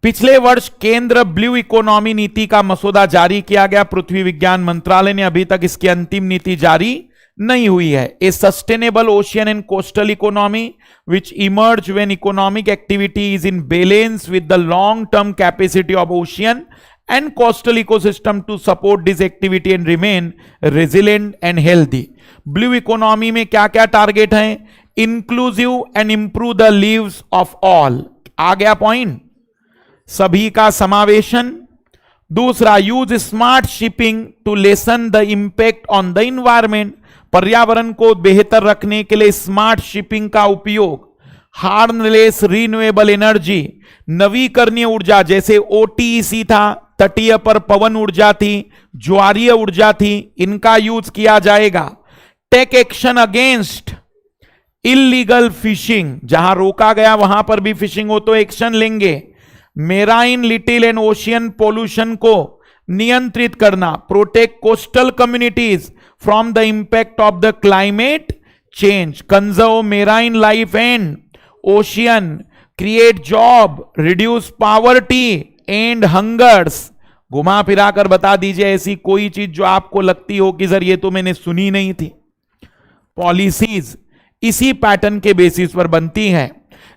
पिछले वर्ष केंद्र ब्लू इकोनॉमी नीति का मसौदा जारी किया गया। पृथ्वी विज्ञान मंत्रालय ने अभी तक इसकी अंतिम नीति जारी नहीं हुई है। ए sustainable ocean and coastal economy which emerge when economic activity is in balance with the long term capacity of ocean and coastal ecosystem to support this activity and remain resilient and healthy. Blue economy में क्या क्या target हैं? Inclusive and improve the lives of all, आ गया point, सभी का समावेशन। दूसरा, use smart shipping to lessen the impact on the environment, पर्यावरण को बेहतर रखने के लिए स्मार्ट शिपिंग का उपयोग। हार्नलेस रिन्यूएबल एनर्जी, नवीकरणीय ऊर्जा, जैसे ओटीईसी था, तटीय पर पवन ऊर्जा थी, ज्वारीय ऊर्जा थी, इनका यूज किया जाएगा। Take action against illegal fishing, जहां रोका गया वहां पर भी फिशिंग हो तो एक्शन लेंगे। Marine, little and ocean pollution को नियंत्रित करना। Protect coastal communities from the impact of the climate change. Conserve marine life and ocean, create job, reduce poverty and hungers. घुमा फिरा कर बता दीजिए ऐसी कोई चीज जो आपको लगती हो कि सर ये तो मैंने सुनी नहीं थी। पॉलिसीज इसी पैटर्न के बेसिस पर बनती हैं।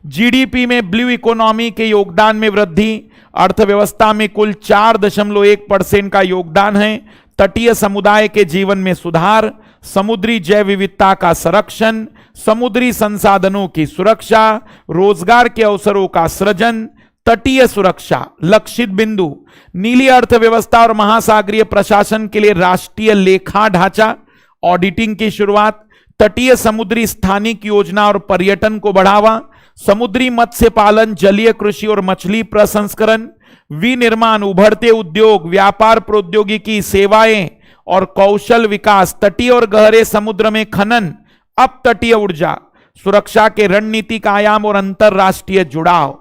जीडीपी में ब्लू इकोनॉमी के योगदान में वृद्धि, अर्थव्यवस्था में कुल 4.1% का योगदान है। तटीय समुदाय के जीवन में सुधार, समुद्री जैव विविधता का संरक्षण, समुद्री संसाधनों की सुरक्षा, रोजगार के अवसरों का सृजन, तटीय सुरक्षा। लक्षित बिंदु, नीली अर्थव्यवस्था और महासागरीय प्रशासन के लिए राष्ट्रीय लेखा ढांचा, ऑडिटिंग की शुरुआत, तटीय समुद्री स्थानिक योजना और पर्यटन को बढ़ावा, समुद्री मत्स्य पालन, जलीय कृषि और मछली प्रसंस्करण, विनिर्माण, उभरते उद्योग, व्यापार, प्रौद्योगिकी, सेवाएं और कौशल विकास, तटीय और गहरे समुद्र में खनन, अप तटीय ऊर्जा, सुरक्षा के रणनीतिक आयाम और अंतरराष्ट्रीय जुड़ाव।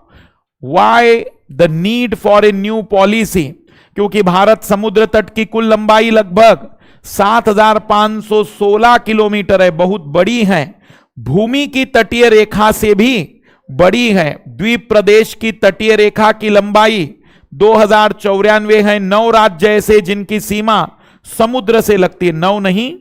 Why the need for a new policy? क्योंकि भारत समुद्र तट की कुल लंबाई लगभग 7,516 किलोमीटर है, बहुत बड़ी है, भूमि की तटीय रेखा से भी बड़ी है। द्वीप प्रदेश की तटीय रेखा की लंबाई 2094 है। 9 राज्य ऐसे जिनकी सीमा समुद्र से लगती है, 9 नहीं,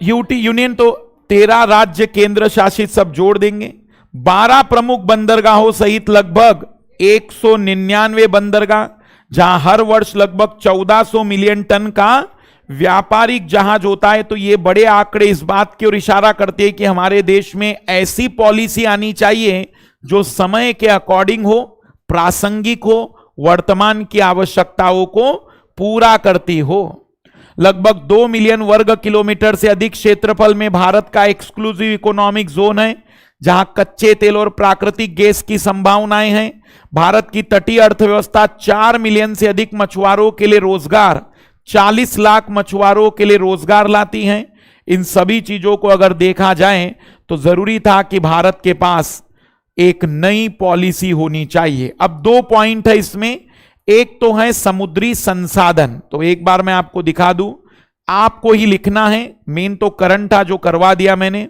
यूनियन तो 13 राज्य केंद्र शासित सब जोड़ देंगे। 12 प्रमुख बंदरगाहों सहित लगभग 199 बंदरगाह, जहां हर वर्ष लगभग 1400 मिलियन टन का व्यापारिक जहाज होता है। तो ये बड़े आंकड़े इस बात की ओर इशारा करते हैं कि हमारे देश में ऐसी पॉलिसी आनी चाहिए जो समय के अकॉर्डिंग हो, प्रासंगिक हो, वर्तमान की आवश्यकताओं को पूरा करती हो। लगभग 2 मिलियन वर्ग किलोमीटर से अधिक क्षेत्रफल में भारत का एक्सक्लूसिव इकोनॉमिक जोन है, जहां कच्चे तेल और प्राकृतिक गैस की संभावनाएं हैं। भारत की तटीय अर्थव्यवस्था 4 मिलियन से अधिक मछुआरों के लिए रोजगार, 40 लाख मछुआरों के लिए रोजगार लाती हैं। इन सभी चीजों को अगर देखा जाए तो जरूरी था कि भारत के पास एक नई पॉलिसी होनी चाहिए। अब 2 पॉइंट है इसमें, एक तो है समुद्री संसाधन, तो एक बार मैं आपको दिखा दूं, आपको ही लिखना है, मेन तो करंट था जो करवा दिया मैंने।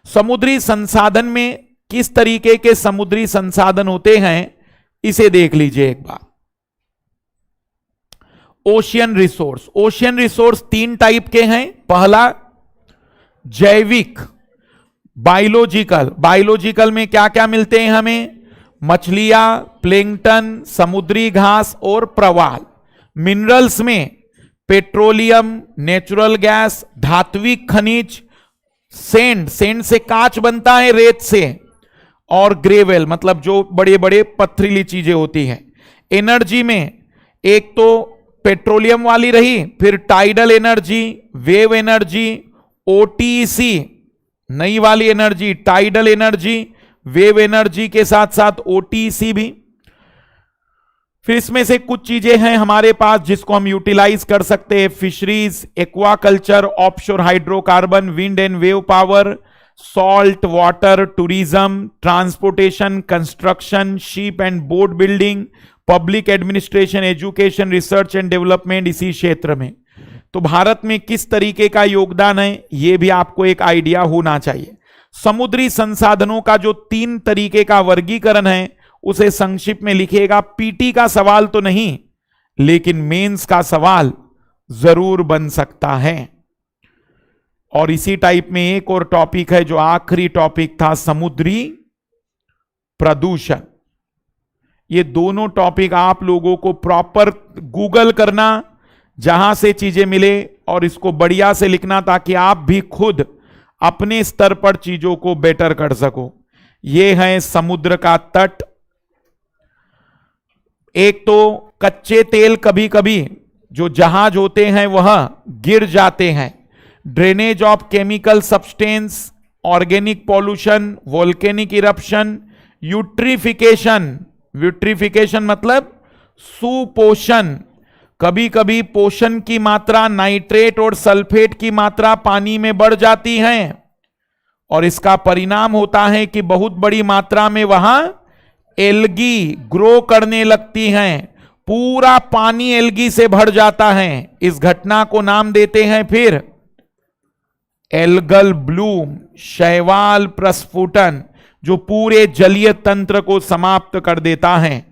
समुद्री संसाधन में किस तरीके के समुद्री संसाधन होते हैं इसे देख लीजिए एक बार। Ocean resource, ocean resource 3 type के हैं। पहला जैविक, बायोलॉजिकल। बायोलॉजिकल में क्या क्या मिलते हैं हमें? मछलियां, प्लैंकटन, समुद्री घास और प्रवाल। मिनरल्स में पेट्रोलियम, नेचुरल गैस, धात्विक खनिज, सैंड, सैंड से कांच बनता है रेत से, और ग्रेवेल मतलब जो बड़े बड़े पथरीली चीजें होती हैं। एनर्जी में एक तो पेट्रोलियम वाली रही, फिर tidal energy, wave energy, OTC नई वाली energy, tidal energy, wave energy के साथ साथ ओटीसी भी। फिर इसमें से कुछ चीजें हैं हमारे पास जिसको हम यूटिलाइज कर सकते हैं। Fisheries, aquaculture, offshore hydrocarbon, wind and wave power, salt water, tourism, transportation, construction, ship and boat building, public administration, education, research and development इसी क्षेत्र में। तो भारत में किस तरीके का योगदान है यह भी आपको एक आइडिया होना चाहिए। समुद्री संसाधनों का जो 3 तरीके का वर्गीकरण है उसे संक्षिप्त में लिखिएगा। पीटी का सवाल तो नहीं, लेकिन मेंस का सवाल जरूर बन सकता है। और इसी टाइप में एक और टॉपिक है जो आखिरी टॉपिक था, समुद्री प्रदूषण। ये दोनों टॉपिक आप लोगों को प्रॉपर गूगल करना, जहां से चीजें मिले, और इसको बढ़िया से लिखना ताकि आप भी खुद अपने स्तर पर चीजों को बेटर कर सको। ये है समुद्र का तट। एक तो कच्चे तेल कभी कभी जो जहाज होते हैं वह गिर जाते हैं। Drainage of chemical substance, organic pollution, volcanic eruption, eutrophication. Eutrophication मतलब सुपोषण। कभी कभी पोषण की मात्रा, नाइट्रेट और सल्फेट की मात्रा पानी में बढ़ जाती है और इसका परिणाम होता है कि बहुत बड़ी मात्रा में वहां एल्गी ग्रो करने लगती हैं। पूरा पानी एल्गी से भर जाता है। इस घटना को नाम देते हैं फिर एल्गल ब्लूम, शैवाल प्रस्फुटन, जो पूरे जलीय तंत्र को समाप्त कर देता है।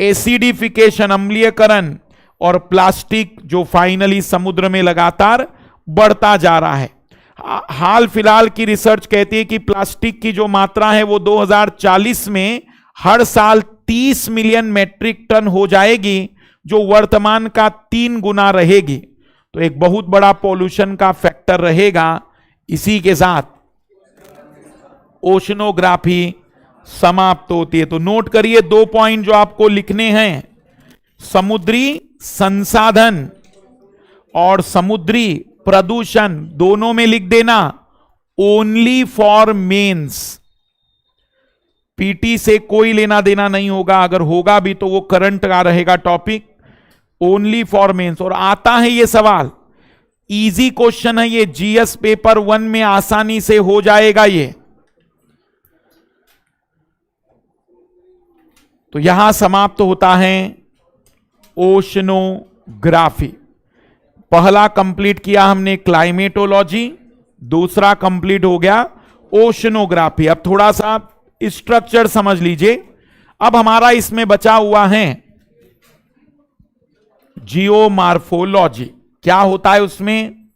एसिडिफिकेशन, अम्लीयकरण, और प्लास्टिक जो फाइनली समुद्र में लगातार बढ़ता जा रहा है। हाल फिलहाल की रिसर्च कहती है कि प्लास्टिक की जो मात्रा है वो 2040 में हर साल 30 मिलियन मैट्रिक टन हो जाएगी, जो वर्तमान का 3 गुना रहेगी। तो एक बहुत बड़ा पॉल्यूशन का फैक्टर रहेगा। इसी के साथ ओशनोग्राफी समाप्त होती है। तो नोट करिए 2 पॉइंट जो आपको लिखने हैं, समुद्री संसाधन और समुद्री प्रदूषण, दोनों में लिख देना ओनली फॉर मेंस। पीटी से कोई लेना देना नहीं होगा, अगर होगा भी तो वो करंट का रहेगा टॉपिक, ओनली फॉर मेंस। और आता है ये सवाल, इजी क्वेश्चन है ये, जीएस पेपर 1 में आसानी से हो जाएगा ये। तो यहां समाप्त होता है ओशनोग्राफी। पहला कंप्लीट किया हमने क्लाइमेटोलॉजी, दूसरा कंप्लीट हो गया ओशनोग्राफी। अब थोड़ा सा स्ट्रक्चर समझ लीजिए। अब हमारा इसमें बचा हुआ है जियोमार्फोलॉजी। क्या होता है उसमें?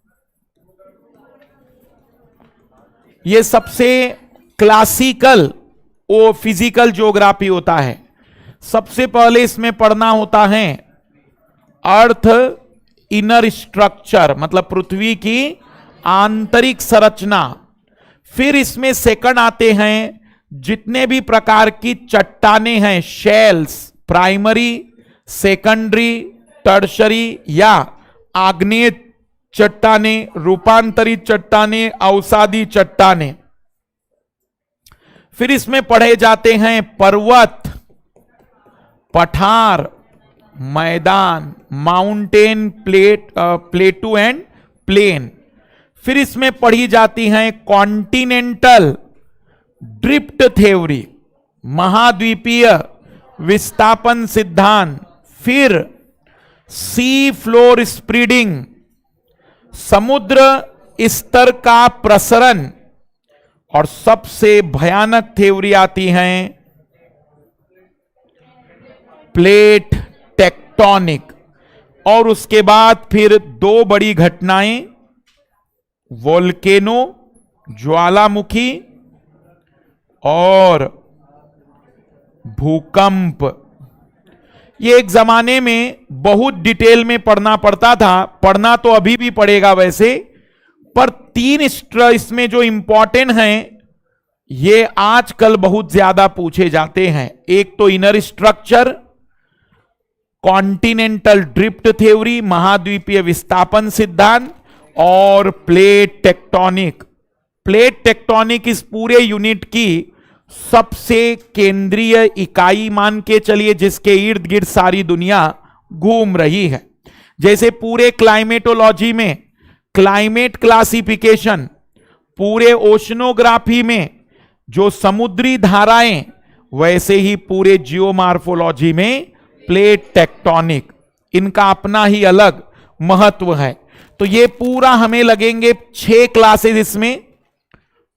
ये सबसे क्लासिकल वो फिजिकल ज्योग्राफी होता है। सबसे पहले इसमें पढ़ना होता है अर्थ इनर स्ट्रक्चर, मतलब पृथ्वी की आंतरिक संरचना। फिर इसमें सेकंड आते हैं जितने भी प्रकार की चट्टानें हैं, शेल्स, प्राइमरी, सेकेंडरी, टर्शरी या आग्नेय चट्टानें, रूपांतरित चट्टानें, अवसादी चट्टानें। फिर इसमें पढ़े जाते हैं पर्वत, पठार, मैदान, माउंटेन, प्लेटू एंड प्लेन। फिर इसमें पढ़ी जाती हैं कॉन्टिनेंटल ड्रिफ्ट थ्योरी, महाद्वीपीय विस्थापन सिद्धांत। फिर सी फ्लोर स्प्रेडिंग, समुद्र स्तर का प्रसरण। और सबसे भयानक थ्योरी आती हैं प्लेट टेक्टोनिक। और उसके बाद फिर 2 बड़ी घटनाएं, वोल्केनो, ज्वालामुखी, और भूकंप। ये एक जमाने में बहुत डिटेल में पढ़ना पड़ता था, पढ़ना तो अभी भी पड़ेगा वैसे, पर 3 इसमें जो इंपॉर्टेंट हैं ये आजकल बहुत ज्यादा पूछे जाते हैं। एक तो inner structure, continental drift theory, महाद्वीपीय विस्थापन सिद्धांत, और प्लेट टेक्टोनिक। प्लेट टेक्टोनिक इस पूरे यूनिट की सबसे केंद्रीय इकाई मान के चलिए, जिसके इर्द गिर्द सारी दुनिया घूम रही है। जैसे पूरे क्लाइमेटोलॉजी में क्लाइमेट क्लासिफिकेशन, पूरे ओशनोग्राफी में जो समुद्री धाराएं, वैसे ही पूरे जियोमार्फोलॉजी में प्लेट टेक्टोनिक। इनका अपना ही अलग महत्व है। तो ये पूरा हमें लगेंगे 6 क्लासेस, इसमें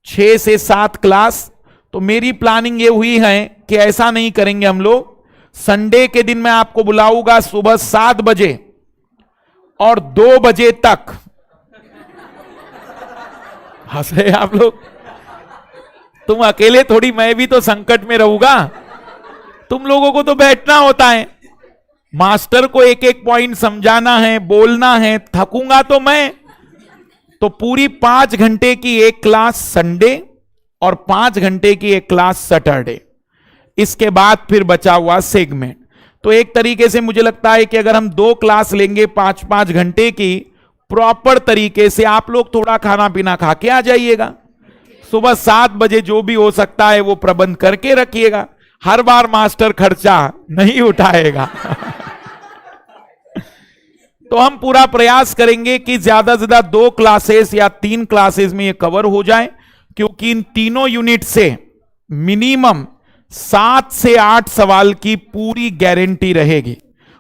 6 से 7 क्लास। तो मेरी प्लानिंग ये हुई है कि ऐसा नहीं करेंगे हम लोग, संडे के दिन मैं आपको बुलाऊंगा सुबह 7 बजे और 2 बजे तक। हंस रहे आप लोग? तुम अकेले थोड़ी, मैं भी तो संकट में रहूंगा। तुम लोगों को तो बैठना होता है, मास्टर को एक एक पॉइंट समझाना है, बोलना है, थकूंगा तो मैं। तो पूरी 5 घंटे की एक क्लास संडे और 5 घंटे की एक क्लास सैटरडे, इसके बाद फिर बचा हुआ सेगमेंट। तो एक तरीके से मुझे लगता है कि अगर हम 2 क्लास लेंगे 5-5 घंटे की प्रॉपर तरीके से, आप लोग थोड़ा खाना पीना खा के आ जाइएगा। सुबह 7 बजे जो भी हो सकता है वो प्रबंध करके रखिएगा। हर बार मास्टर खर्चा नहीं उठाएगा। तो हम पूरा प्रयास करेंगे कि ज्यादा से ज्यादा 2 क्लासेस या 3 क्लासेस में ये कवर हो जाए, क्योंकि इन तीनों यूनिट से मिनिमम 7 से 8 सवाल की पूरी गारंटी रहेगी।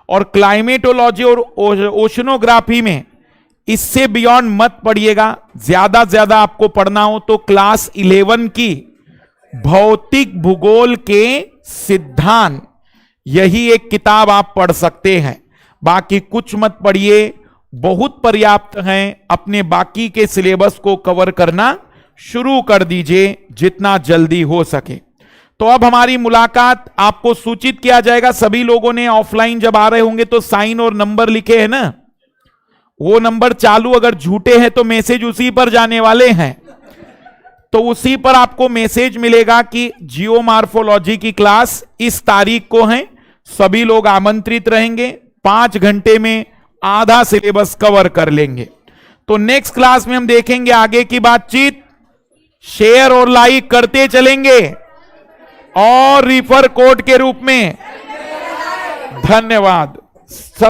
और क्लाइमेटोलॉजी और ओशनोग्राफी में इससे बियॉन्ड मत पढ़िएगा। ज्यादा से ज्यादा आपको पढ़ना हो तो क्लास 11 की भौतिक भूगोल के सिद्धांत, यही एक किताब आप पढ़ सकते हैं। बाकी कुछ मत पढ़िए, बहुत पर्याप्त हैं। अपने बाकी के सिलेबस को कवर करना शुरू कर दीजिए जितना जल्दी हो सके। तो अब हमारी मुलाकात, आपको सूचित किया जाएगा। सभी लोगों ने ऑफलाइन जब आ रहे होंगे तो साइन और नंबर लिखे हैं ना, वो नंबर चालू अगर झूठे हैं तो मैसेज उसी पर जाने वाले हैं। तो उसी पर आपको मैसेज मिलेगा कि जियोमॉर्फोलॉजी की क्लास इस तारीख को है, सभी लोग आमंत्रित रहेंगे। 5 घंटे में आधा सिलेबस कवर कर लेंगे। तो नेक्स्ट क्लास में हम देखेंगे आगे की बातचीत। शेयर और लाइक करते चलेंगे और रिफर कोड के रूप में। धन्यवाद।